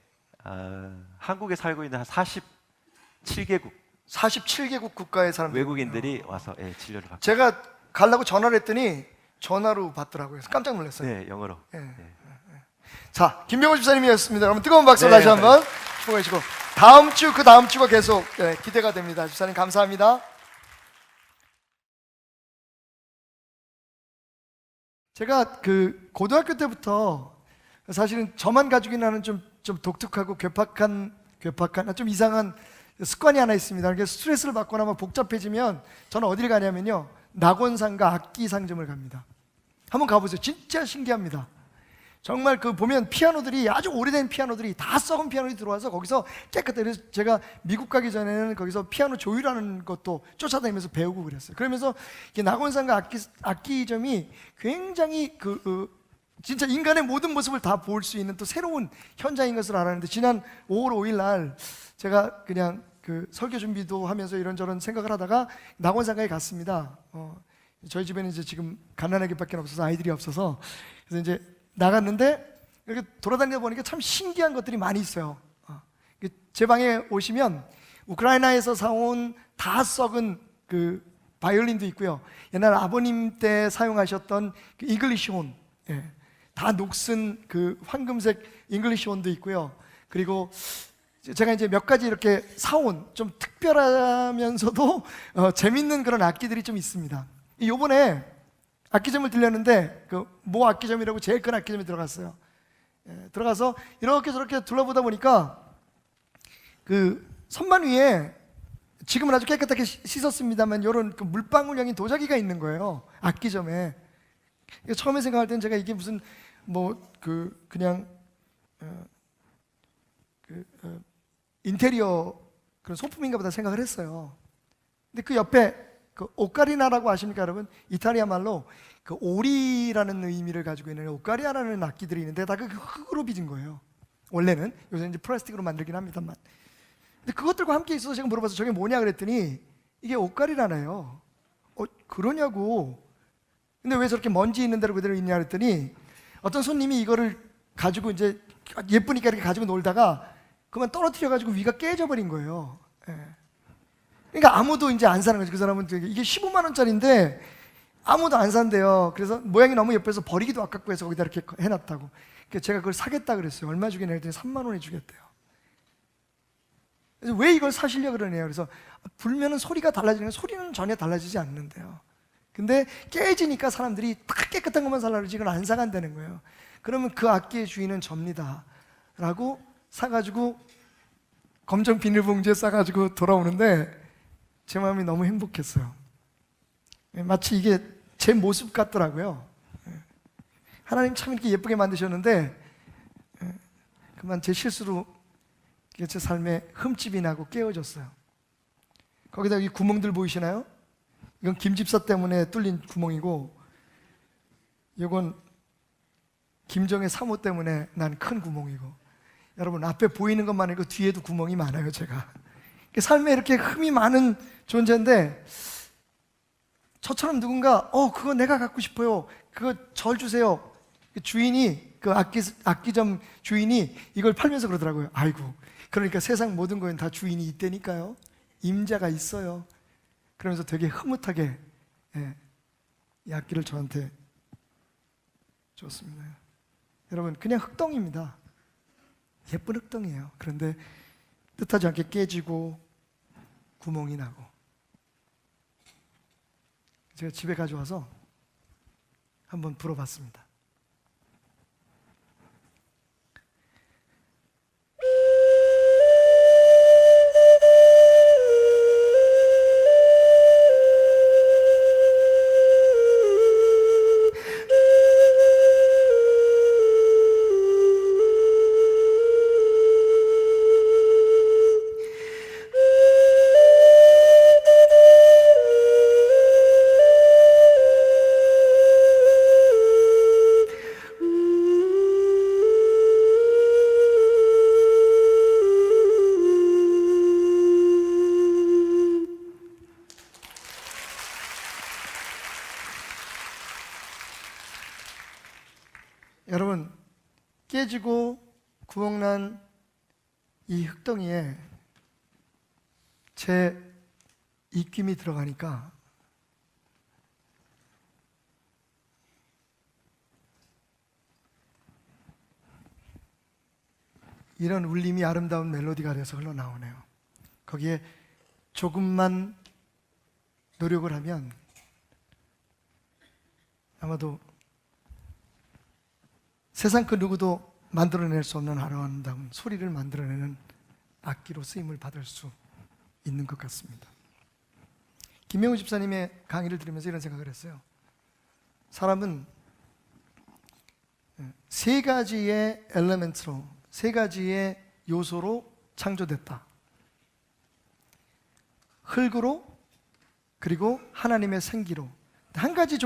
한국에 살고 있는 한 47개국 47개국 국가의 사람들 외국인들이 와서 진료를 받고. 제가 가려고 전화를 했더니 전화로 받더라고요. 그래서 깜짝 놀랐어요. 네, 영어로. 예. 네. 자, 김병호 집사님이었습니다. 여러분 뜨거운 박수 네, 다시 한번 축복해 주시고 다음 주 그 다음 주가 계속 기대가 됩니다. 집사님 감사합니다. 제가 그 고등학교 때부터 사실은 저만 가지고 있는 좀 독특하고 괴팍한 좀 이상한 습관이 하나 있습니다. 그러니까 스트레스를 받거나 막 복잡해지면 저는 어디를 가냐면요 낙원상가 악기 상점을 갑니다. 한번 가보세요. 진짜 신기합니다. 정말 그 보면 피아노들이 아주 오래된 피아노들이 다 썩은 피아노들이 들어와서 거기서 깨끗해. 그래서 제가 미국 가기 전에는 거기서 피아노 조율하는 것도 쫓아다니면서 배우고 그랬어요. 그러면서 이게 낙원상가 악기점이 굉장히 진짜 인간의 모든 모습을 다 볼 수 있는 또 새로운 현장인 것을 알았는데 지난 5월 5일 날 제가 그냥 그 설교 준비도 하면서 이런저런 생각을 하다가 낙원상가에 갔습니다. 저희 집에는 이제 지금 갓난아기밖에 없어서 아이들이 없어서 그래서 이제 나갔는데 이렇게 돌아다니다 보니까 참 신기한 것들이 많이 있어요. 제 방에 오시면 우크라이나에서 사온 다 썩은 그 바이올린도 있고요. 옛날 아버님 때 사용하셨던 그 잉글리시 혼, 다 녹슨 그 황금색 잉글리시 혼도 있고요. 그리고 제가 이제 몇 가지 이렇게 사온 좀 특별하면서도 재밌는 그런 악기들이 좀 있습니다. 요번에 악기점을 들렸는데 그 모 악기점이라고 제일 큰 악기점에 들어갔어요. 들어가서 이렇게 저렇게 둘러보다 보니까 그 선반 위에 지금은 아주 깨끗하게 씻었습니다만 이런 그 물방울형인 도자기가 있는 거예요. 악기점에. 처음에 생각할 때는 제가 이게 무슨 뭐 그냥 인테리어 그런 소품인가 보다 생각을 했어요. 근데 그 옆에 그 오카리나라고 아십니까 여러분? 이탈리아 말로 그 오리라는 의미를 가지고 있는 오카리나라는 악기들이 있는데 다 그 흙으로 빚은 거예요. 원래는 요새 이제 플라스틱으로 만들긴 합니다만. 근데 그것들과 함께 있어서 제가 물어봐서 저게 뭐냐 그랬더니 이게 오카리나네요. 그러냐고. 근데 왜 저렇게 먼지 있는 데로 그대로 있냐 그랬더니 어떤 손님이 이거를 가지고 이제 예쁘니까 이렇게 가지고 놀다가 그만 떨어뜨려 가지고 위가 깨져버린 거예요. 그러니까 아무도 이제 안 사는 거죠. 그 사람은 이게 15만 원짜리인데 아무도 안 산대요. 그래서 모양이 너무 예뻐서 버리기도 아깝고 해서 거기다 이렇게 해놨다고. 그래서 제가 그걸 사겠다 그랬어요. 얼마 주겠냐 했더니 3만 원에 주겠대요. 그래서 왜 이걸 사시려고 그러네요. 그래서 불면은 소리가 달라지는 소리는 전혀 달라지지 않는데요. 근데 깨지니까 사람들이 딱 깨끗한 것만 살라고 그러지 이건 안 사간다는 거예요. 그러면 그 악기의 주인은 접니다 라고 사가지고 검정 비닐봉지에 싸가지고 돌아오는데 제 마음이 너무 행복했어요. 마치 이게 제 모습 같더라고요. 하나님 참 이렇게 예쁘게 만드셨는데 그만 제 실수로 제 삶에 흠집이 나고 깨어졌어요. 거기다 이 구멍들 보이시나요? 이건 김집사 때문에 뚫린 구멍이고 이건 김정의 사모 때문에 난 큰 구멍이고 여러분 앞에 보이는 것만 아니고 뒤에도 구멍이 많아요. 제가 삶에 이렇게 흠이 많은 존재인데 저처럼 누군가 그거 내가 갖고 싶어요. 그거 절 주세요. 그 주인이 그 악기점 주인이 이걸 팔면서 그러더라고요. 아이고 그러니까 세상 모든 거엔 다 주인이 있다니까요. 임자가 있어요. 그러면서 되게 흐뭇하게 이 악기를 저한테 줬습니다. 여러분 그냥 흙덩이입니다. 예쁜 흙덩이에요. 그런데 뜻하지 않게 깨지고 구멍이 나고 제가 집에 가져와서 한번 불어봤습니다. 여러분 깨지고 구멍난 이 흙덩이에 제 입김이 들어가니까 이런 울림이 아름다운 멜로디가 돼서 흘러나오네요. 거기에 조금만 노력을 하면 아마도 세상 그 누구도 만들어낼 수 없는 아름다운 소리를 만들어내는 악기로 쓰임을 받을 수 있는 것 같습니다. 김명우 집사님의 강의를 들으면서 이런 생각을 했어요. 사람은 세 가지의 엘레멘트로, 세 가지의 요소로 창조됐다. 흙으로, 그리고 하나님의 생기로. 한 가지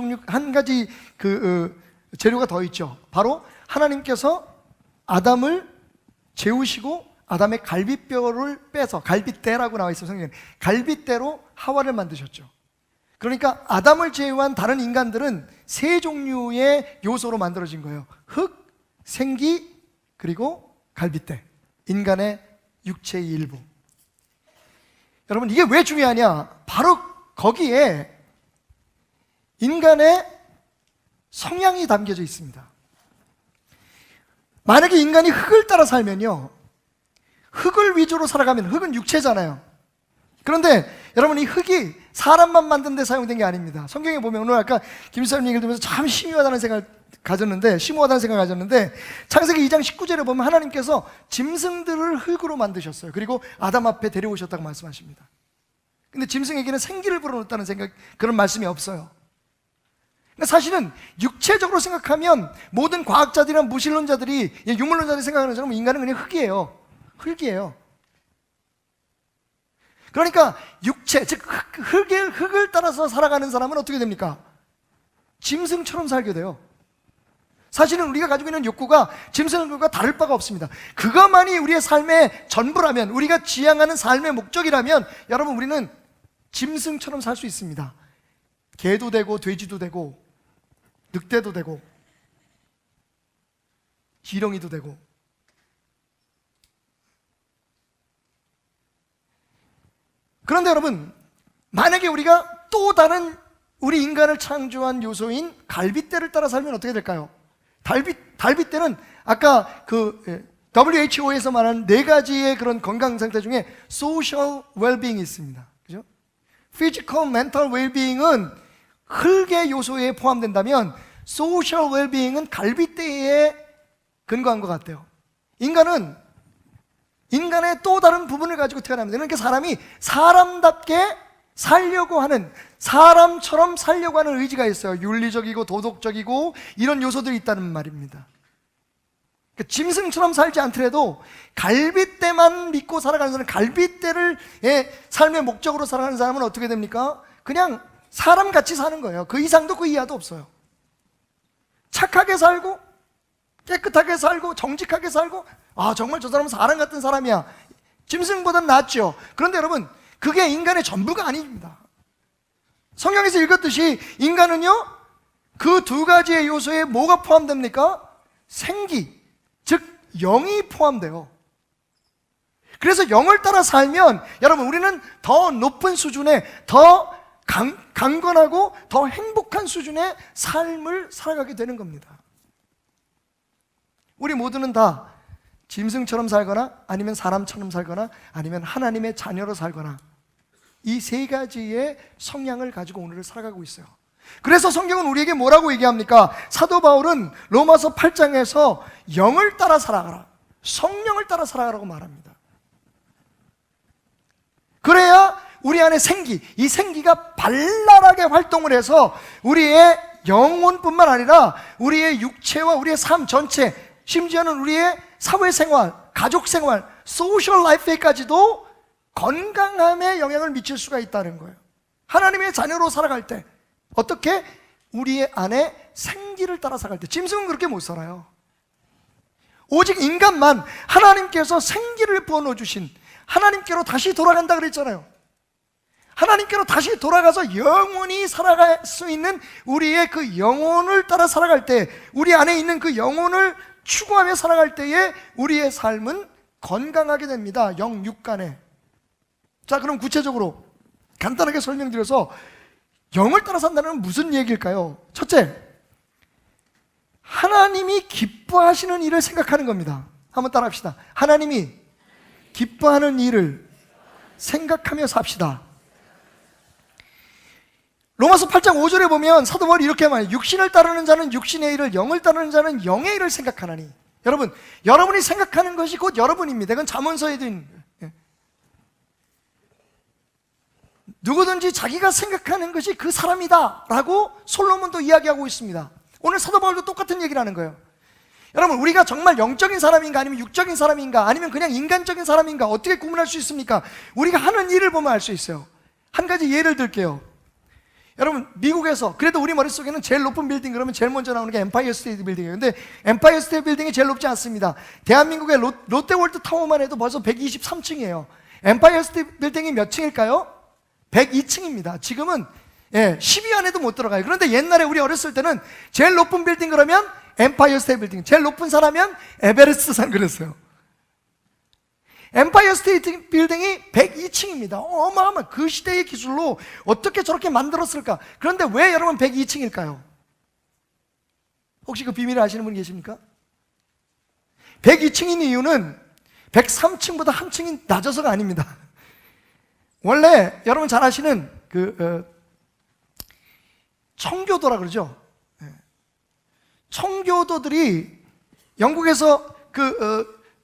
재료가 더 있죠. 바로 하나님께서 아담을 재우시고 아담의 갈비뼈를 빼서, 갈빗대라고 나와 있어요. 성경에 갈빗대로 하와를 만드셨죠. 그러니까 아담을 제외한 다른 인간들은 세 종류의 요소로 만들어진 거예요. 흙, 생기, 그리고 갈빗대. 인간의 육체의 일부. 여러분 이게 왜 중요하냐? 바로 거기에 인간의 성향이 담겨져 있습니다. 만약에 인간이 흙을 따라 살면요, 흙을 위주로 살아가면, 흙은 육체잖아요. 그런데 여러분, 이 흙이 사람만 만든 데 사용된 게 아닙니다. 성경에 보면, 오늘 아까 김수사님 얘기를 들으면서 참 심오하다는 생각을 가졌는데 창세기 2장 19절에 보면 하나님께서 짐승들을 흙으로 만드셨어요. 그리고 아담 앞에 데려오셨다고 말씀하십니다. 근데 짐승에게는 생기를 불어넣었다는 그런 말씀이 없어요. 그러니까 사실은 육체적으로 생각하면 모든 과학자들이나 무신론자들이, 유물론자들이 생각하는 것처럼 인간은 그냥 흙이에요. 그러니까 육체, 즉 흙을 따라서 살아가는 사람은 어떻게 됩니까? 짐승처럼 살게 돼요. 사실은 우리가 가지고 있는 욕구가 짐승과 다를 바가 없습니다. 그것만이 우리의 삶의 전부라면, 우리가 지향하는 삶의 목적이라면, 여러분, 우리는 짐승처럼 살 수 있습니다. 개도 되고 돼지도 되고 늑대도 되고 지렁이도 되고. 그런데 여러분, 만약에 우리가 또 다른 우리 인간을 창조한 요소인 갈빗대를 따라 살면 어떻게 될까요? 갈빗대는 아까 WHO에서 말하는 4가지의 그런 건강 상태 중에 social well-being이 있습니다. 그죠? physical, mental well-being은 흙의 요소에 포함된다면 social well-being은 갈빗대에 근거한 것 같아요. 인간은 인간의 또 다른 부분을 가지고 태어납니다. 그러니까 사람이 사람답게 살려고 하는, 사람처럼 살려고 하는 의지가 있어요. 윤리적이고 도덕적이고 이런 요소들이 있다는 말입니다. 그러니까 짐승처럼 살지 않더라도 갈빗대만 믿고 살아가는 사람, 갈빗대를 삶의 목적으로 살아가는 사람은 어떻게 됩니까? 그냥 사람같이 사는 거예요. 그 이상도 그 이하도 없어요. 착하게 살고 깨끗하게 살고 정직하게 살고, 정말 저 사람은 사람 같은 사람이야. 짐승보다는 낫죠. 그런데 여러분, 그게 인간의 전부가 아닙니다. 성경에서 읽었듯이 인간은요, 그 2가지의 요소에 뭐가 포함됩니까? 생기, 즉 영이 포함돼요. 그래서 영을 따라 살면 여러분, 우리는 더 높은 수준의, 더 강건하고 더 행복한 수준의 삶을 살아가게 되는 겁니다. 우리 모두는 다 짐승처럼 살거나 아니면 사람처럼 살거나 아니면 하나님의 자녀로 살거나, 이 3가지의 성향을 가지고 오늘을 살아가고 있어요. 그래서 성경은 우리에게 뭐라고 얘기합니까? 사도 바울은 로마서 8장에서 영을 따라 살아가라, 성령을 따라 살아가라고 말합니다. 그래야 우리 안에 이 생기가 발랄하게 활동을 해서 우리의 영혼뿐만 아니라 우리의 육체와 우리의 삶 전체, 심지어는 우리의 사회생활, 가족생활, 소셜 라이프에까지도 건강함에 영향을 미칠 수가 있다는 거예요. 하나님의 자녀로 살아갈 때, 어떻게? 우리의 안에 생기를 따라 살아갈 때. 짐승은 그렇게 못 살아요. 오직 인간만 하나님께서 생기를 부어넣어 주신, 하나님께로 다시 돌아간다 그랬잖아요. 하나님께로 다시 돌아가서 영원히 살아갈 수 있는 우리의 그 영혼을 따라 살아갈 때, 우리 안에 있는 그 영혼을 추구하며 살아갈 때에 우리의 삶은 건강하게 됩니다. 영육간에. 자, 그럼 구체적으로 간단하게 설명드려서 영을 따라 산다는 건 무슨 얘기일까요? 첫째, 하나님이 기뻐하시는 일을 생각하는 겁니다. 한번 따라 합시다. 하나님이 기뻐하는 일을 생각하며 삽시다. 로마서 8장 5절에 보면 사도 바울이 이렇게 말해요. 육신을 따르는 자는 육신의 일을, 영을 따르는 자는 영의 일을 생각하나니. 여러분, 여러분이 생각하는 것이 곧 여러분입니다. 이건 잠언서에도 있는 거예요. 누구든지 자기가 생각하는 것이 그 사람이다 라고 솔로몬도 이야기하고 있습니다. 오늘 사도 바울도 똑같은 얘기를 하는 거예요. 여러분, 우리가 정말 영적인 사람인가 아니면 육적인 사람인가 아니면 그냥 인간적인 사람인가 어떻게 구분할 수 있습니까? 우리가 하는 일을 보면 알 수 있어요. 한 가지 예를 들게요. 여러분, 미국에서 그래도 우리 머릿속에는 제일 높은 빌딩 그러면 제일 먼저 나오는 게 엠파이어 스테이트 빌딩이에요. 근데 엠파이어 스테이트 빌딩이 제일 높지 않습니다. 대한민국의 롯데월드 타워만 해도 벌써 123층이에요. 엠파이어 스테이트 빌딩이 몇 층일까요? 102층입니다. 지금은 10위 안에도 못 들어가요. 그런데 옛날에 우리 어렸을 때는 제일 높은 빌딩 그러면 엠파이어 스테이트 빌딩, 제일 높은 산하면 에베레스트 산 그랬어요. 엠파이어 스테이트 빌딩이 102층입니다. 어마어마한 그 시대의 기술로 어떻게 저렇게 만들었을까? 그런데 왜 여러분 102층일까요? 혹시 그 비밀을 아시는 분 계십니까? 102층인 이유는 103층보다 한 층이 낮아서가 아닙니다. 원래 여러분 잘 아시는 청교도라 그러죠. 청교도들이 영국에서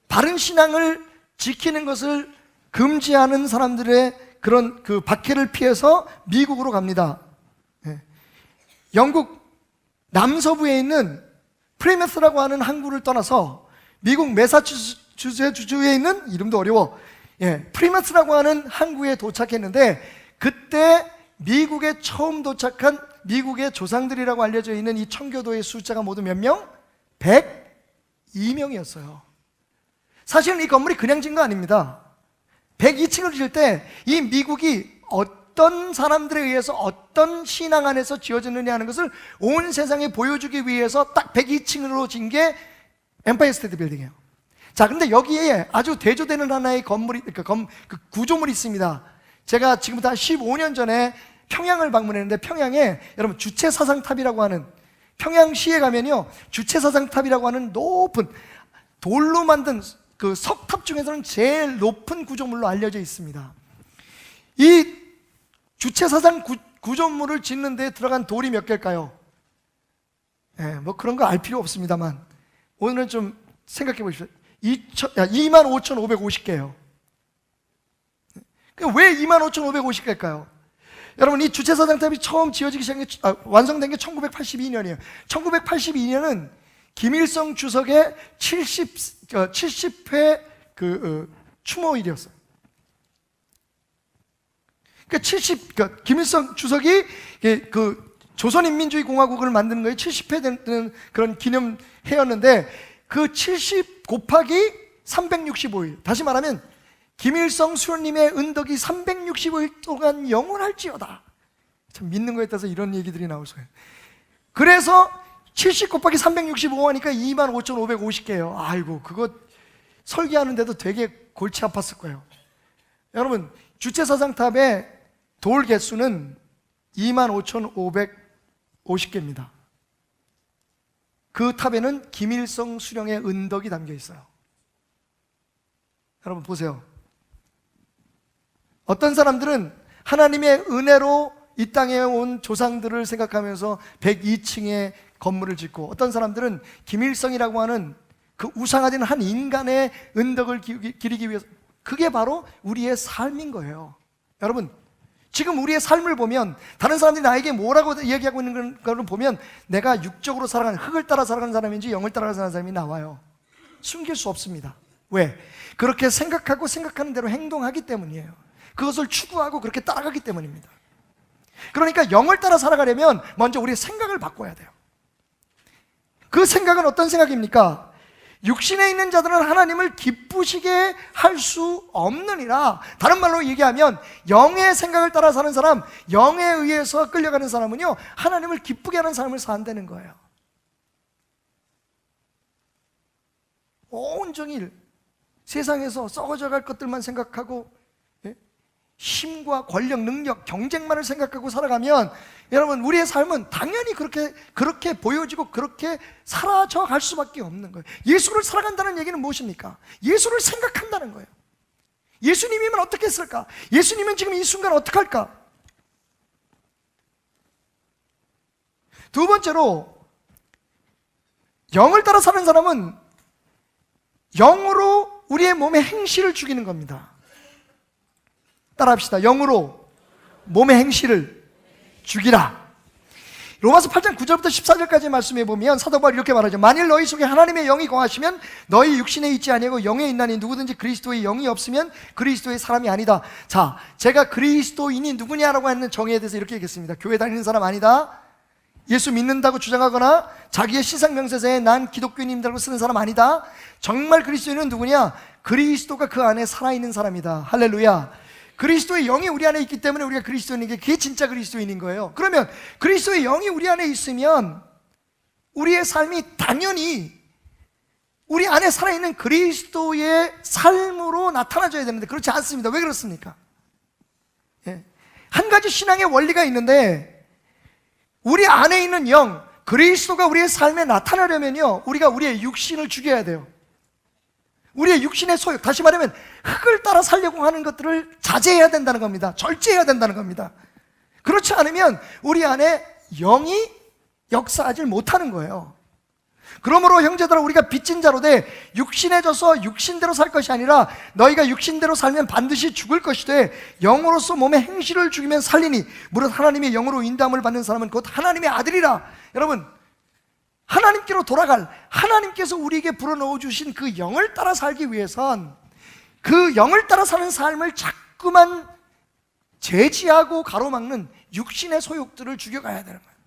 바른 신앙을 지키는 것을 금지하는 사람들의 그런 그 박해를 피해서 미국으로 갑니다. 영국 남서부에 있는 프리메스라고 하는 항구를 떠나서 미국 매사추세츠주에 있는, 이름도 어려워, 프리메스라고 하는 항구에 도착했는데, 그때 미국에 처음 도착한 미국의 조상들이라고 알려져 있는 이 청교도의 숫자가 모두 몇 명? 102명이었어요. 사실은 이 건물이 그냥 지은 거 아닙니다. 102층을 지을 때 이 미국이 어떤 사람들에 의해서 어떤 신앙 안에서 지어졌느냐 하는 것을 온 세상에 보여주기 위해서 딱 102층으로 지은 게 엠파이어 스테이트 빌딩이에요. 자, 근데 여기에 아주 대조되는 하나의 건물이, 그 구조물이 있습니다. 제가 지금부터 한 15년 전에 평양을 방문했는데, 평양에 여러분 주체사상탑이라고 하는, 평양시에 가면요 주체사상탑이라고 하는 높은 돌로 만든 그 석탑 중에서는 제일 높은 구조물로 알려져 있습니다. 이 주체사상 구조물을 짓는 데 들어간 돌이 몇 개일까요? 뭐 그런 거 알 필요 없습니다만 오늘은 좀 생각해 보십시오. 25,550개예요. 왜 25,550개일까요? 여러분, 이 주체사상탑이 처음 지어지기 시작한 게, 완성된 게 1982년이에요. 1982년은 김일성 주석의 70회 추모일이었어요. 김일성 주석이 조선인민주의공화국을 만드는 거에 70회 되는 그런 기념해였는데, 그 70 곱하기 365일, 다시 말하면 김일성 수련님의 은덕이 365일 동안 영원할지어다. 참 믿는 거에 따라서 이런 얘기들이 나올 수가 있어요. 그래서 70 곱하기 365 하니까 25,550개예요. 아이고, 그거 설계하는데도 되게 골치 아팠을 거예요. 여러분, 주체사상탑의 돌 개수는 25,550개입니다. 그 탑에는 김일성 수령의 은덕이 담겨 있어요. 여러분 보세요. 어떤 사람들은 하나님의 은혜로 이 땅에 온 조상들을 생각하면서 102층의 건물을 짓고, 어떤 사람들은 김일성이라고 하는 그 우상화된 한 인간의 은덕을 기리기 위해서, 그게 바로 우리의 삶인 거예요. 여러분, 지금 우리의 삶을 보면, 다른 사람들이 나에게 뭐라고 이야기하고 있는 걸 보면 내가 육적으로 살아가는, 흙을 따라 살아가는 사람인지 영을 따라 살아가는 사람이 나와요. 숨길 수 없습니다. 왜? 그렇게 생각하고 생각하는 대로 행동하기 때문이에요. 그것을 추구하고 그렇게 따라가기 때문입니다. 그러니까 영을 따라 살아가려면 먼저 우리의 생각을 바꿔야 돼요. 그 생각은 어떤 생각입니까? 육신에 있는 자들은 하나님을 기쁘시게 할 수 없느니라. 다른 말로 얘기하면 영의 생각을 따라 사는 사람, 영에 의해서 끌려가는 사람은요, 하나님을 기쁘게 하는 삶을 산다는 거예요. 온종일 세상에서 썩어져 갈 것들만 생각하고, 힘과 권력, 능력, 경쟁만을 생각하고 살아가면, 여러분, 우리의 삶은 당연히 그렇게 보여지고 그렇게 사라져 갈 수밖에 없는 거예요. 예수를 살아간다는 얘기는 무엇입니까? 예수를 생각한다는 거예요. 예수님이면 어떻게 했을까? 예수님은 지금 이 순간 어떻게 할까? 두 번째로, 영을 따라 사는 사람은 영으로 우리의 몸에 행실을 죽이는 겁니다. 따라합시다. 영으로 몸의 행실을 죽이라. 로마서 8장 9절부터 14절까지 말씀해 보면 사도 바울이 이렇게 말하죠. 만일 너희 속에 하나님의 영이 거하시면 너희 육신에 있지 아니하고 영에 있나니 누구든지 그리스도의 영이 없으면 그리스도의 사람이 아니다. 자, 제가 그리스도인이 누구냐라고 하는 정의에 대해서 이렇게 얘기했습니다. 교회 다니는 사람 아니다. 예수 믿는다고 주장하거나 자기의 신상명세서에 난 기독교인이라고 쓰는 사람 아니다. 정말 그리스도인은 누구냐? 그리스도가 그 안에 살아있는 사람이다. 할렐루야. 그리스도의 영이 우리 안에 있기 때문에 우리가 그리스도인인 게, 그게 진짜 그리스도인인 거예요. 그러면 그리스도의 영이 우리 안에 있으면 우리의 삶이 당연히 우리 안에 살아있는 그리스도의 삶으로 나타나줘야 되는데 그렇지 않습니다. 왜 그렇습니까? 예. 한 가지 신앙의 원리가 있는데 우리 안에 있는 영, 그리스도가 우리의 삶에 나타나려면요, 우리가 우리의 육신을 죽여야 돼요. 우리의 육신의 소욕, 다시 말하면 흙을 따라 살려고 하는 것들을 자제해야 된다는 겁니다. 절제해야 된다는 겁니다. 그렇지 않으면 우리 안에 영이 역사하지 못하는 거예요. 그러므로 형제들아, 우리가 빚진 자로 돼 육신에 져서 육신대로 살 것이 아니라 너희가 육신대로 살면 반드시 죽을 것이 돼 영으로서 몸의 행실을 죽이면 살리니 무릇 하나님의 영으로 인도함을 받는 사람은 곧 하나님의 아들이라. 여러분, 하나님께로 돌아갈, 하나님께서 우리에게 불어넣어 주신 그 영을 따라 살기 위해선 그 영을 따라 사는 삶을 자꾸만 제지하고 가로막는 육신의 소욕들을 죽여가야 되는 거예요.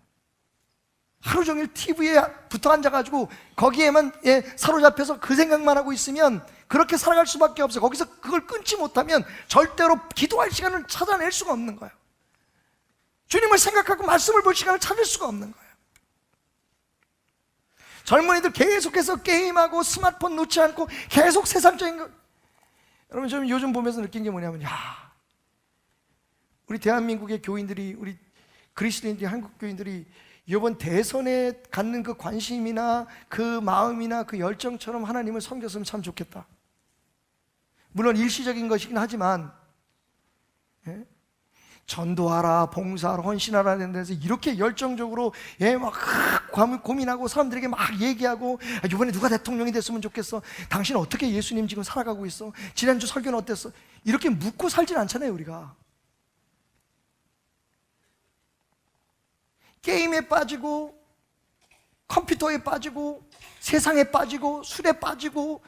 하루 종일 TV에 붙어 앉아가지고 거기에만 사로잡혀서 그 생각만 하고 있으면 그렇게 살아갈 수밖에 없어요. 거기서 그걸 끊지 못하면 절대로 기도할 시간을 찾아낼 수가 없는 거예요. 주님을 생각하고 말씀을 볼 시간을 찾을 수가 없는 거예요. 젊은이들 계속해서 게임하고 스마트폰 놓지 않고 계속 세상적인 거. 여러분, 저는 요즘 보면서 느낀 게 뭐냐면, 우리 대한민국의 교인들이, 우리 그리스도인들이, 한국 교인들이 이번 대선에 갖는 그 관심이나 그 마음이나 그 열정처럼 하나님을 섬겼으면 참 좋겠다. 물론 일시적인 것이긴 하지만, 전도하라, 봉사하라, 헌신하라는 데서 이렇게 열정적으로 막 고민하고 사람들에게 막 얘기하고, 이번에 누가 대통령이 됐으면 좋겠어, 당신 어떻게 예수님 지금 살아가고 있어, 지난주 설교는 어땠어, 이렇게 묻고 살진 않잖아요. 우리가 게임에 빠지고 컴퓨터에 빠지고 세상에 빠지고 술에 빠지고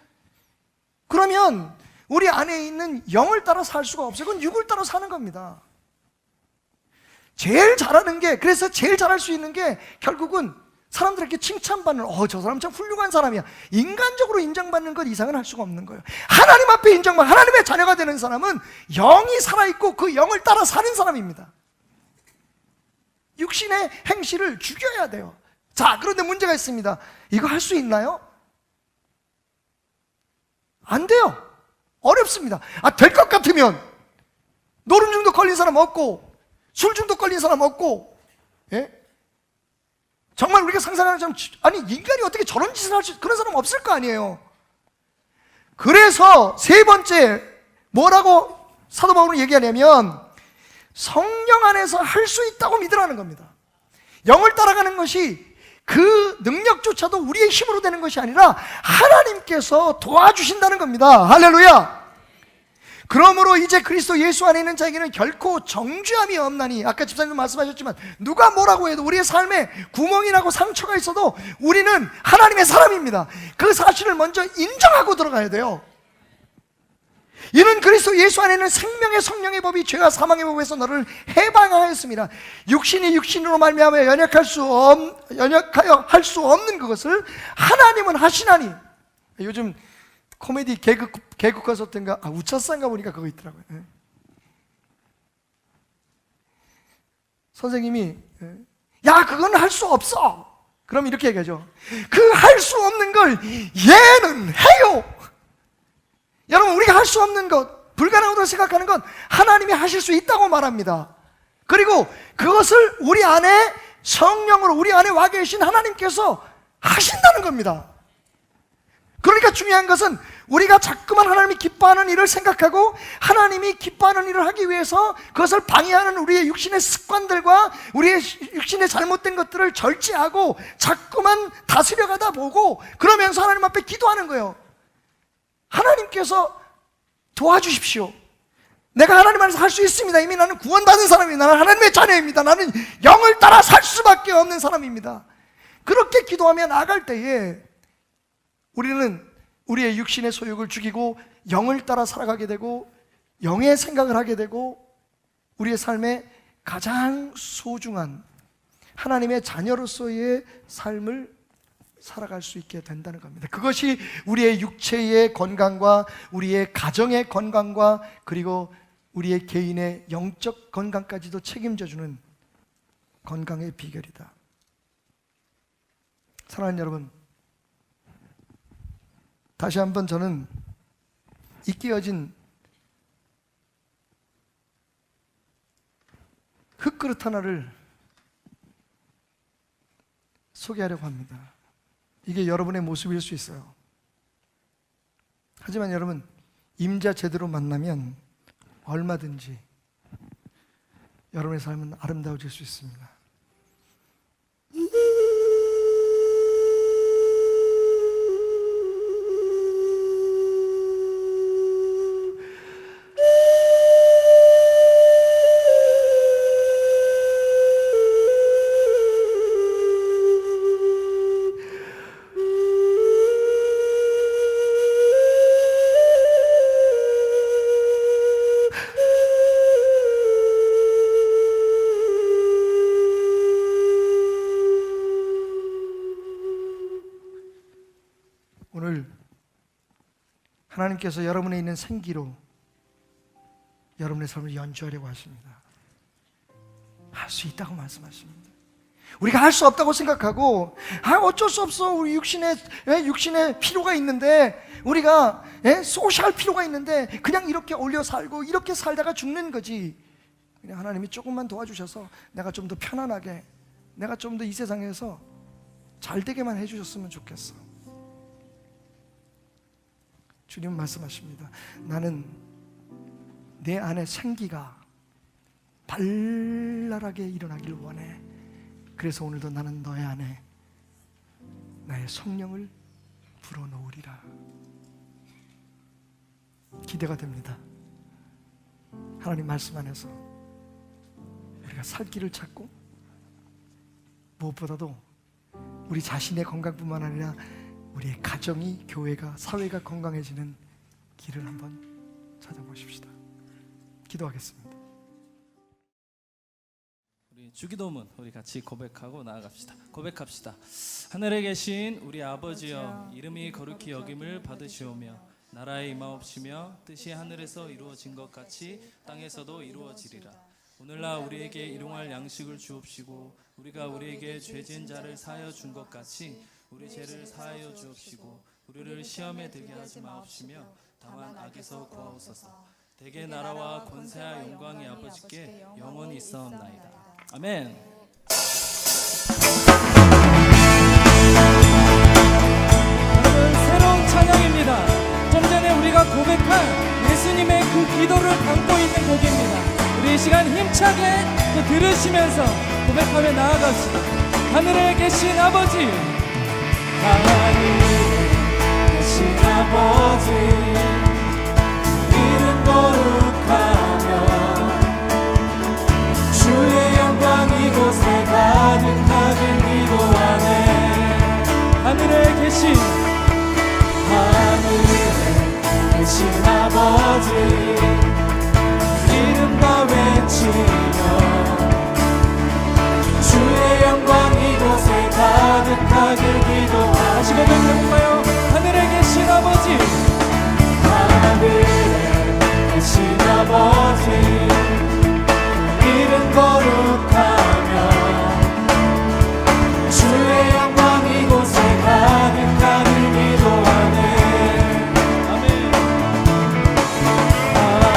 그러면 우리 안에 있는 영을 따라 살 수가 없어요. 그건 육을 따라 사는 겁니다. 제일 잘하는 게, 그래서 제일 잘할 수 있는 게 결국은 사람들에게 칭찬받는, 저 사람 참 훌륭한 사람이야, 인간적으로 인정받는 것 이상은 할 수가 없는 거예요. 하나님 앞에 인정받는, 하나님의 자녀가 되는 사람은 영이 살아있고 그 영을 따라 사는 사람입니다. 육신의 행실을 죽여야 돼요. 자, 그런데 문제가 있습니다. 이거 할 수 있나요? 안 돼요. 어렵습니다. 될 것 같으면 노름 중독 걸린 사람 없고 술 중독 걸린 사람 없고, 정말 우리가 상상하는 사람, 아니 인간이 어떻게 저런 짓을 할 수, 그런 사람 없을 거 아니에요. 그래서 세 번째 뭐라고 사도 바울은 얘기하냐면 성령 안에서 할 수 있다고 믿으라는 겁니다. 영을 따라가는 것이 그 능력조차도 우리의 힘으로 되는 것이 아니라 하나님께서 도와주신다는 겁니다. 할렐루야. 그러므로 이제 그리스도 예수 안에 있는 자에게는 결코 정죄함이 없나니, 아까 집사님도 말씀하셨지만 누가 뭐라고 해도 우리의 삶에 구멍이 나고 상처가 있어도 우리는 하나님의 사람입니다. 그 사실을 먼저 인정하고 들어가야 돼요. 이는 그리스도 예수 안에 있는 생명의 성령의 법이 죄와 사망의 법에서 너를 해방하였습니다. 육신이 육신으로 말미암아 연약하여 할 수 없는 그것을 하나님은 하시나니. 요즘 코미디 개그 콘서트인가, 우차사인가 보니까 그거 있더라고요. 선생님이 그건 할 수 없어, 그럼 이렇게 얘기하죠. 그 할 수 없는 걸 얘는 해요. 여러분, 우리가 할 수 없는 것, 불가능하다고 생각하는 건 하나님이 하실 수 있다고 말합니다. 그리고 그것을 우리 안에 성령으로 우리 안에 와 계신 하나님께서 하신다는 겁니다. 그러니까 중요한 것은 우리가 자꾸만 하나님이 기뻐하는 일을 생각하고 하나님이 기뻐하는 일을 하기 위해서 그것을 방해하는 우리의 육신의 습관들과 우리의 육신의 잘못된 것들을 절제하고 자꾸만 다스려가다 보고, 그러면서 하나님 앞에 기도하는 거예요. 하나님께서 도와주십시오. 내가 하나님 안에서 할 수 있습니다. 이미 나는 구원받은 사람입니다. 나는 하나님의 자녀입니다. 나는 영을 따라 살 수밖에 없는 사람입니다. 그렇게 기도하며 나아갈 때에 우리는 우리의 육신의 소욕을 죽이고 영을 따라 살아가게 되고 영의 생각을 하게 되고 우리의 삶에 가장 소중한 하나님의 자녀로서의 삶을 살아갈 수 있게 된다는 겁니다. 그것이 우리의 육체의 건강과 우리의 가정의 건강과 그리고 우리의 개인의 영적 건강까지도 책임져주는 건강의 비결이다. 사랑하는 여러분, 다시 한번 저는 이 끼어진 흙그릇 하나를 소개하려고 합니다. 이게 여러분의 모습일 수 있어요. 하지만 여러분, 임자 제대로 만나면 얼마든지 여러분의 삶은 아름다워질 수 있습니다. 오늘 하나님께서 여러분에 있는 생기로 여러분의 삶을 연주하려고 하십니다. 할 수 있다고 말씀하십니다. 우리가 할 수 없다고 생각하고 어쩔 수 없어, 우리 육신의 필요가 있는데, 우리가 소시할 필요가 있는데 그냥 이렇게 올려 살고 이렇게 살다가 죽는 거지. 그냥 하나님이 조금만 도와주셔서 내가 좀 더 편안하게, 내가 좀 더 이 세상에서 잘 되게만 해주셨으면 좋겠어. 주님은 말씀하십니다. 나는 내 안에 생기가 발랄하게 일어나기를 원해. 그래서 오늘도 나는 너의 안에 나의 성령을 불어넣으리라. 기대가 됩니다. 하나님 말씀 안에서 우리가 살 길을 찾고, 무엇보다도 우리 자신의 건강뿐만 아니라 우리의 가정이, 교회가, 사회가 건강해지는 길을 한번 찾아보십시다. 기도하겠습니다. 우리 주기도문 우리 같이 고백하고 나아갑시다. 고백합시다. 하늘에 계신 우리 아버지여, 이름이 거룩히 여김을 받으시오며 나라의 임하옵시며 뜻이 하늘에서 이루어진 것 같이 땅에서도 이루어지리라. 오늘날 우리에게 일용할 양식을 주옵시고 우리가 우리에게 죄진 자를 사하여 준 것 같이 우리 죄를 사하여 주옵시고 우리를 시험에 들게 하지 마옵시며 다만 악에서 구하옵소서. 대개 나라와 권세와 영광이 아버지께 영원히 있사옵나이다. 아멘. 여러분, 새로운 찬양입니다. 좀 전에 우리가 고백한 예수님의 그 기도를 담고 있는 곡입니다. 우리 이 시간 힘차게 또 들으시면서 고백하며 나아갑시다. 하늘에 계신 아버지, 하나님의 계신 아버지, 이름 거룩하며 주의 영광 이곳에 가득하길 기도하네. 하늘에 계신 하늘에 계신 아버지, 이름과 외치며 주의 영광 이곳에 가득하길 기도하네. 다시 고백해볼까요? 하늘에 계신 아버지, 하늘에 계신 아버지, 이름 거룩하며 주의 영광 이곳에 가득하길 기도하네. 아멘. 하늘에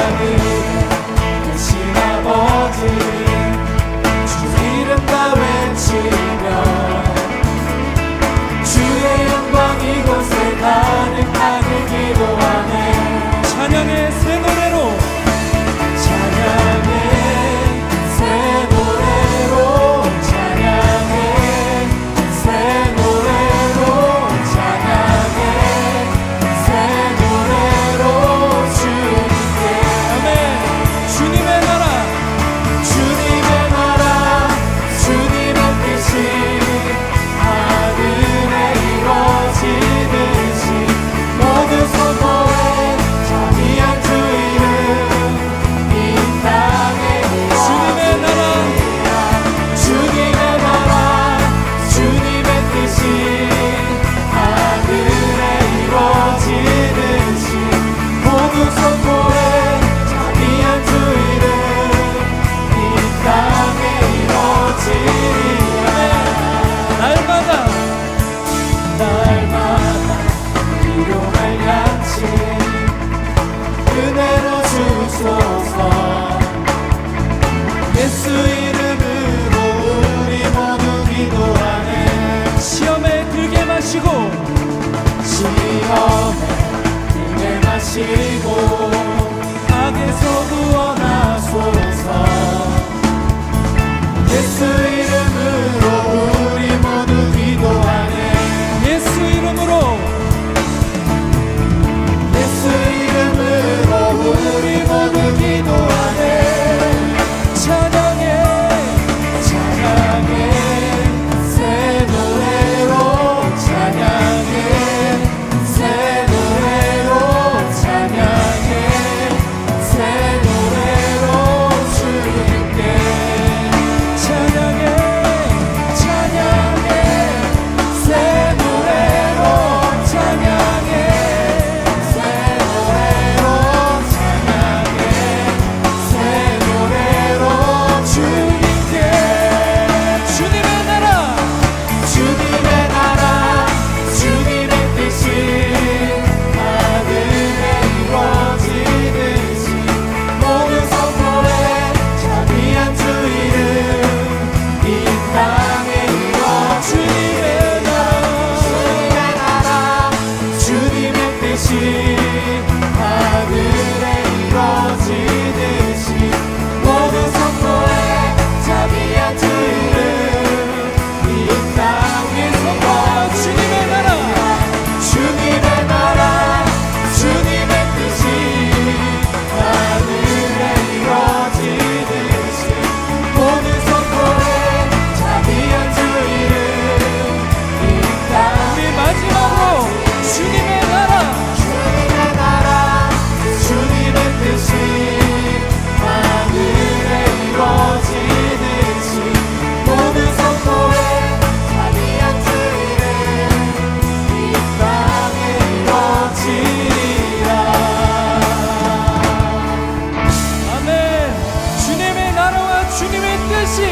반드시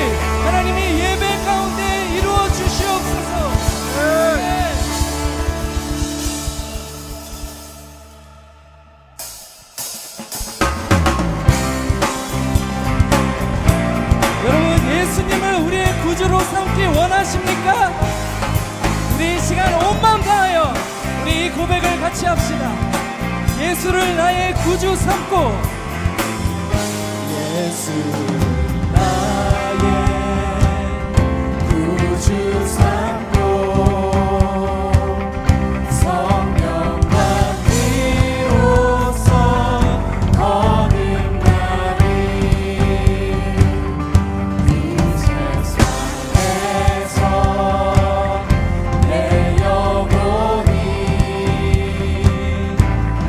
하나님이 예배 가운데 이루어 주시옵소서. 네. 여러분, 예수님을 우리의 구주로 삼기 원하십니까? 우리 이 시간 온 마음 다하여 우리 이 고백을 같이 합시다. 예수를 나의 구주 삼고, 예수 나의 구주 삼고 성령과 피로써 거듭나리 이 세상에서 내 영혼이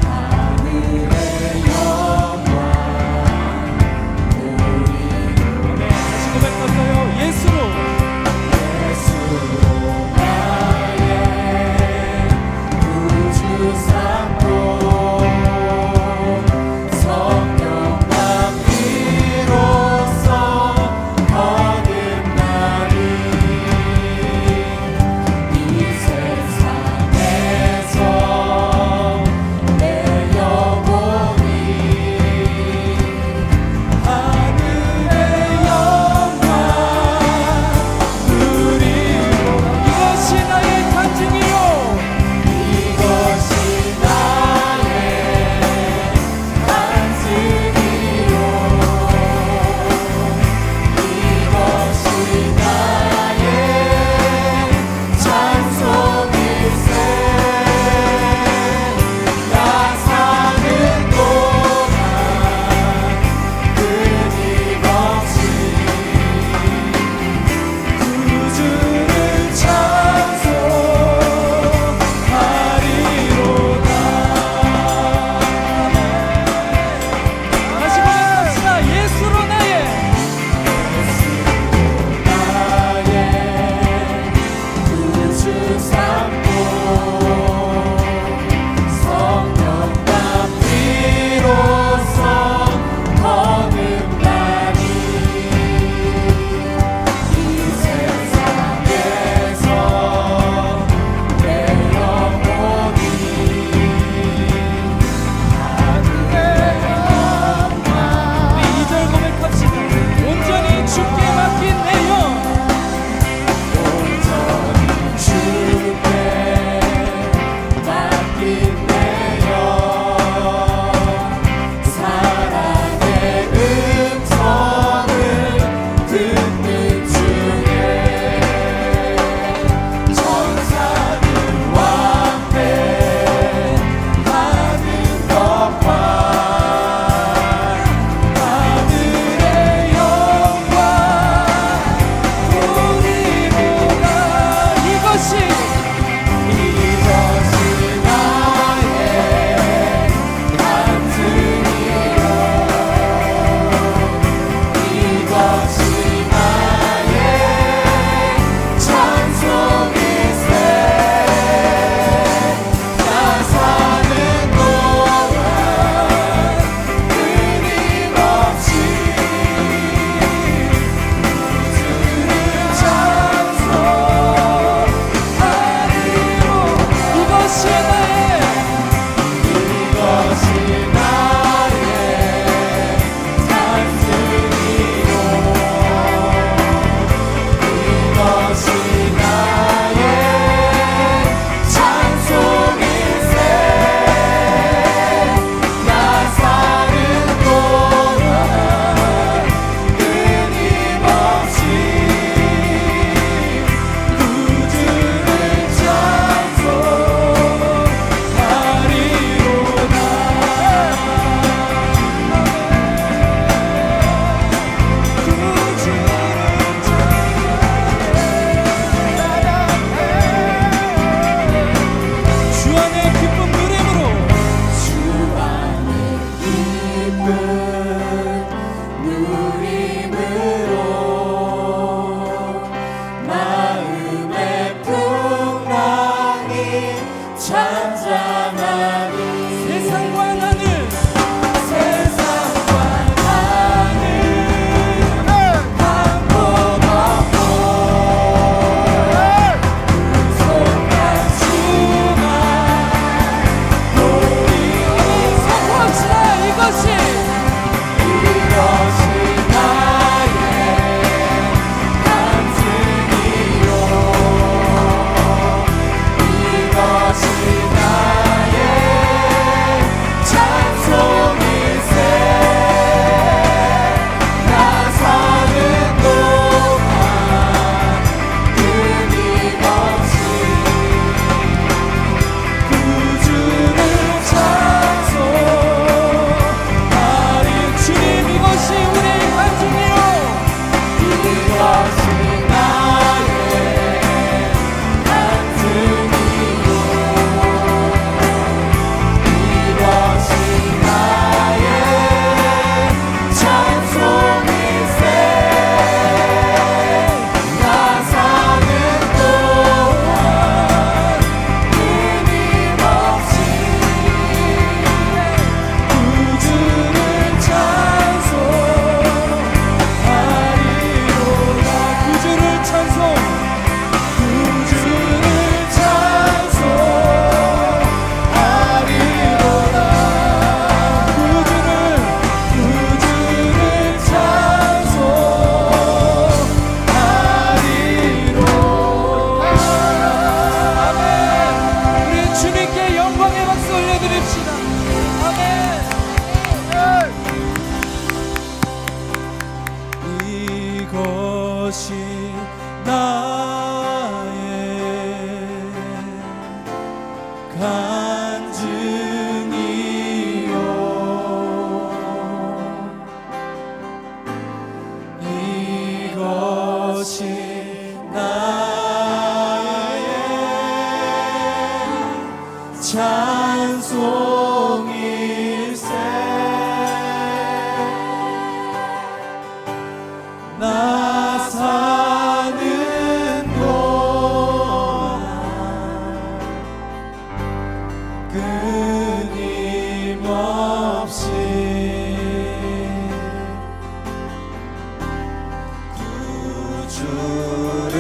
하늘의 영광 우리 이것이 나의 간증이요 이것이 나의 찬송일세 나 사는 동안 끊임없이 구주를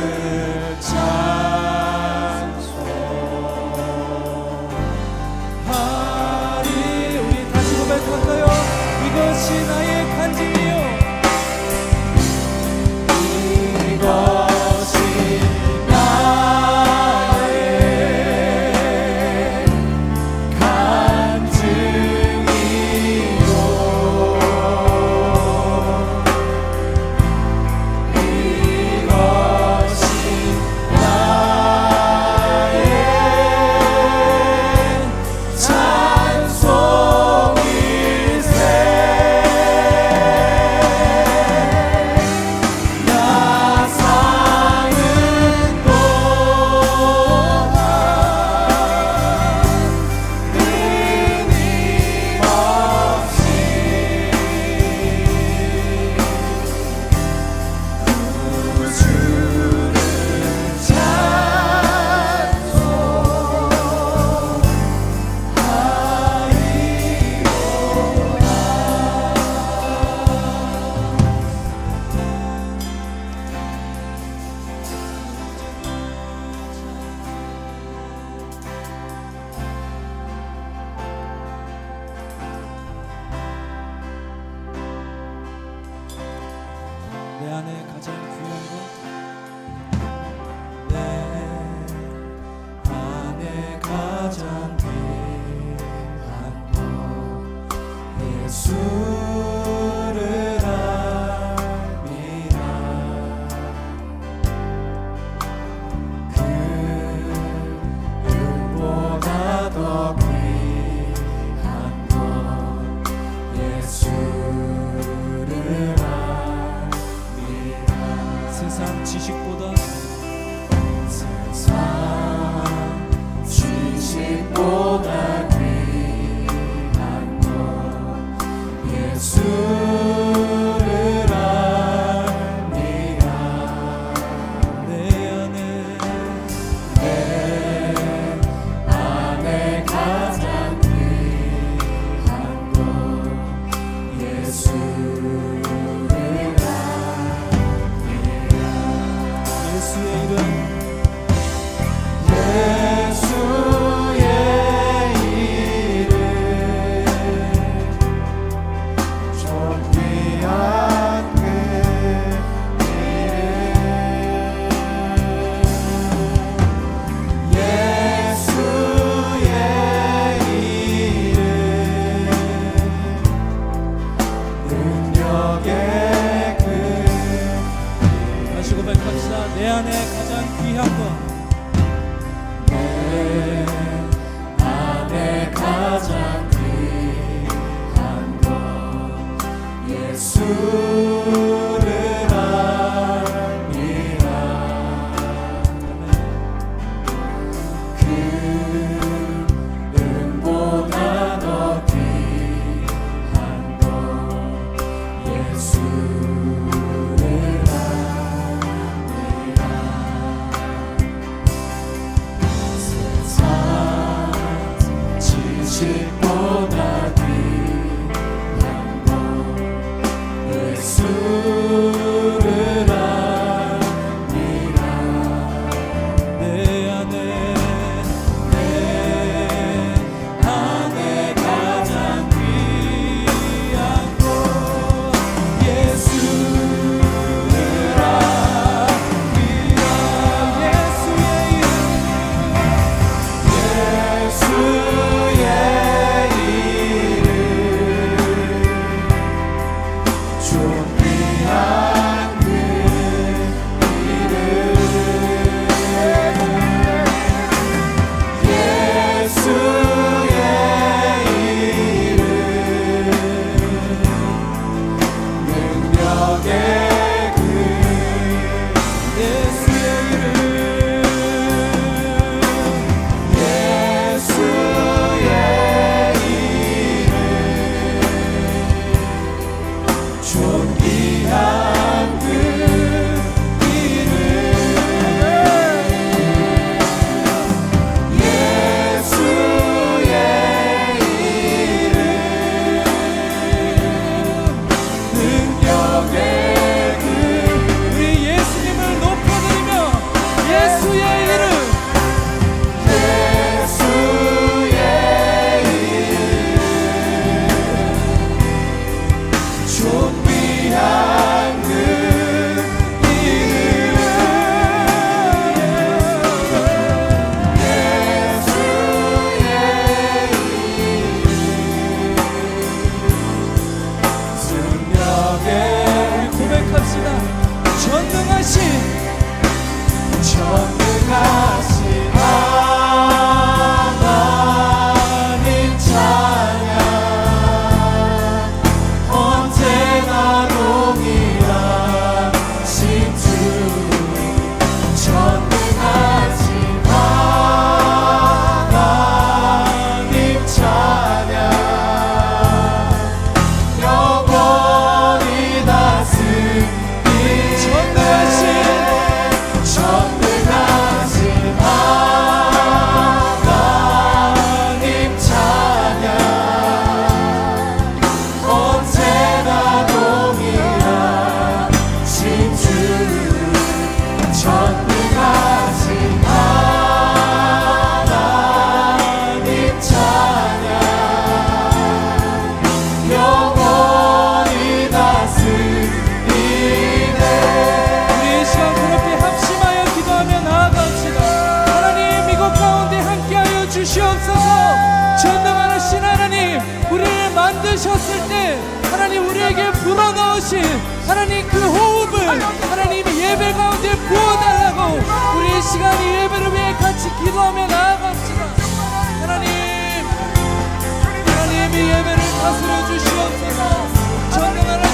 찬송하리. 우리 다시 고백할까요? 이것이 나의 간증이요 이것이 나의 간증이요 이것이 나의 찬송일세 나 사는 동안 끊임없이 구주를 내 안에 가장 귀한 것 내 안에 가장 귀한 것 예수를 알미라 그 은보다 더 귀한 것 예수를 알미라 세상 지식보다 세상 지식보다 귀한 것 예수를 알미라 내 안에 가장 귀한 것 예수를 예수의 이름 예수의 이름 좀 귀한 그 이름 예수의 이름 능력의 그 다시 고백합시다. 내 안에 가장 귀한 것 내 안에 가장 귀한 것 예수를 알미라 그 은보다 더 귀한 것 예수를 알미라 세상 지식보다 귀한 것 예수 주신 하나님 그 호흡을 하나님 예배 가운데 부어달라고 우리 이 시간 이 예배를 위해 같이 기도하며 나아갑시다. 하나님 이 예배를 다스려 주시옵소서. 전능한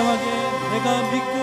하나님 내가 믿고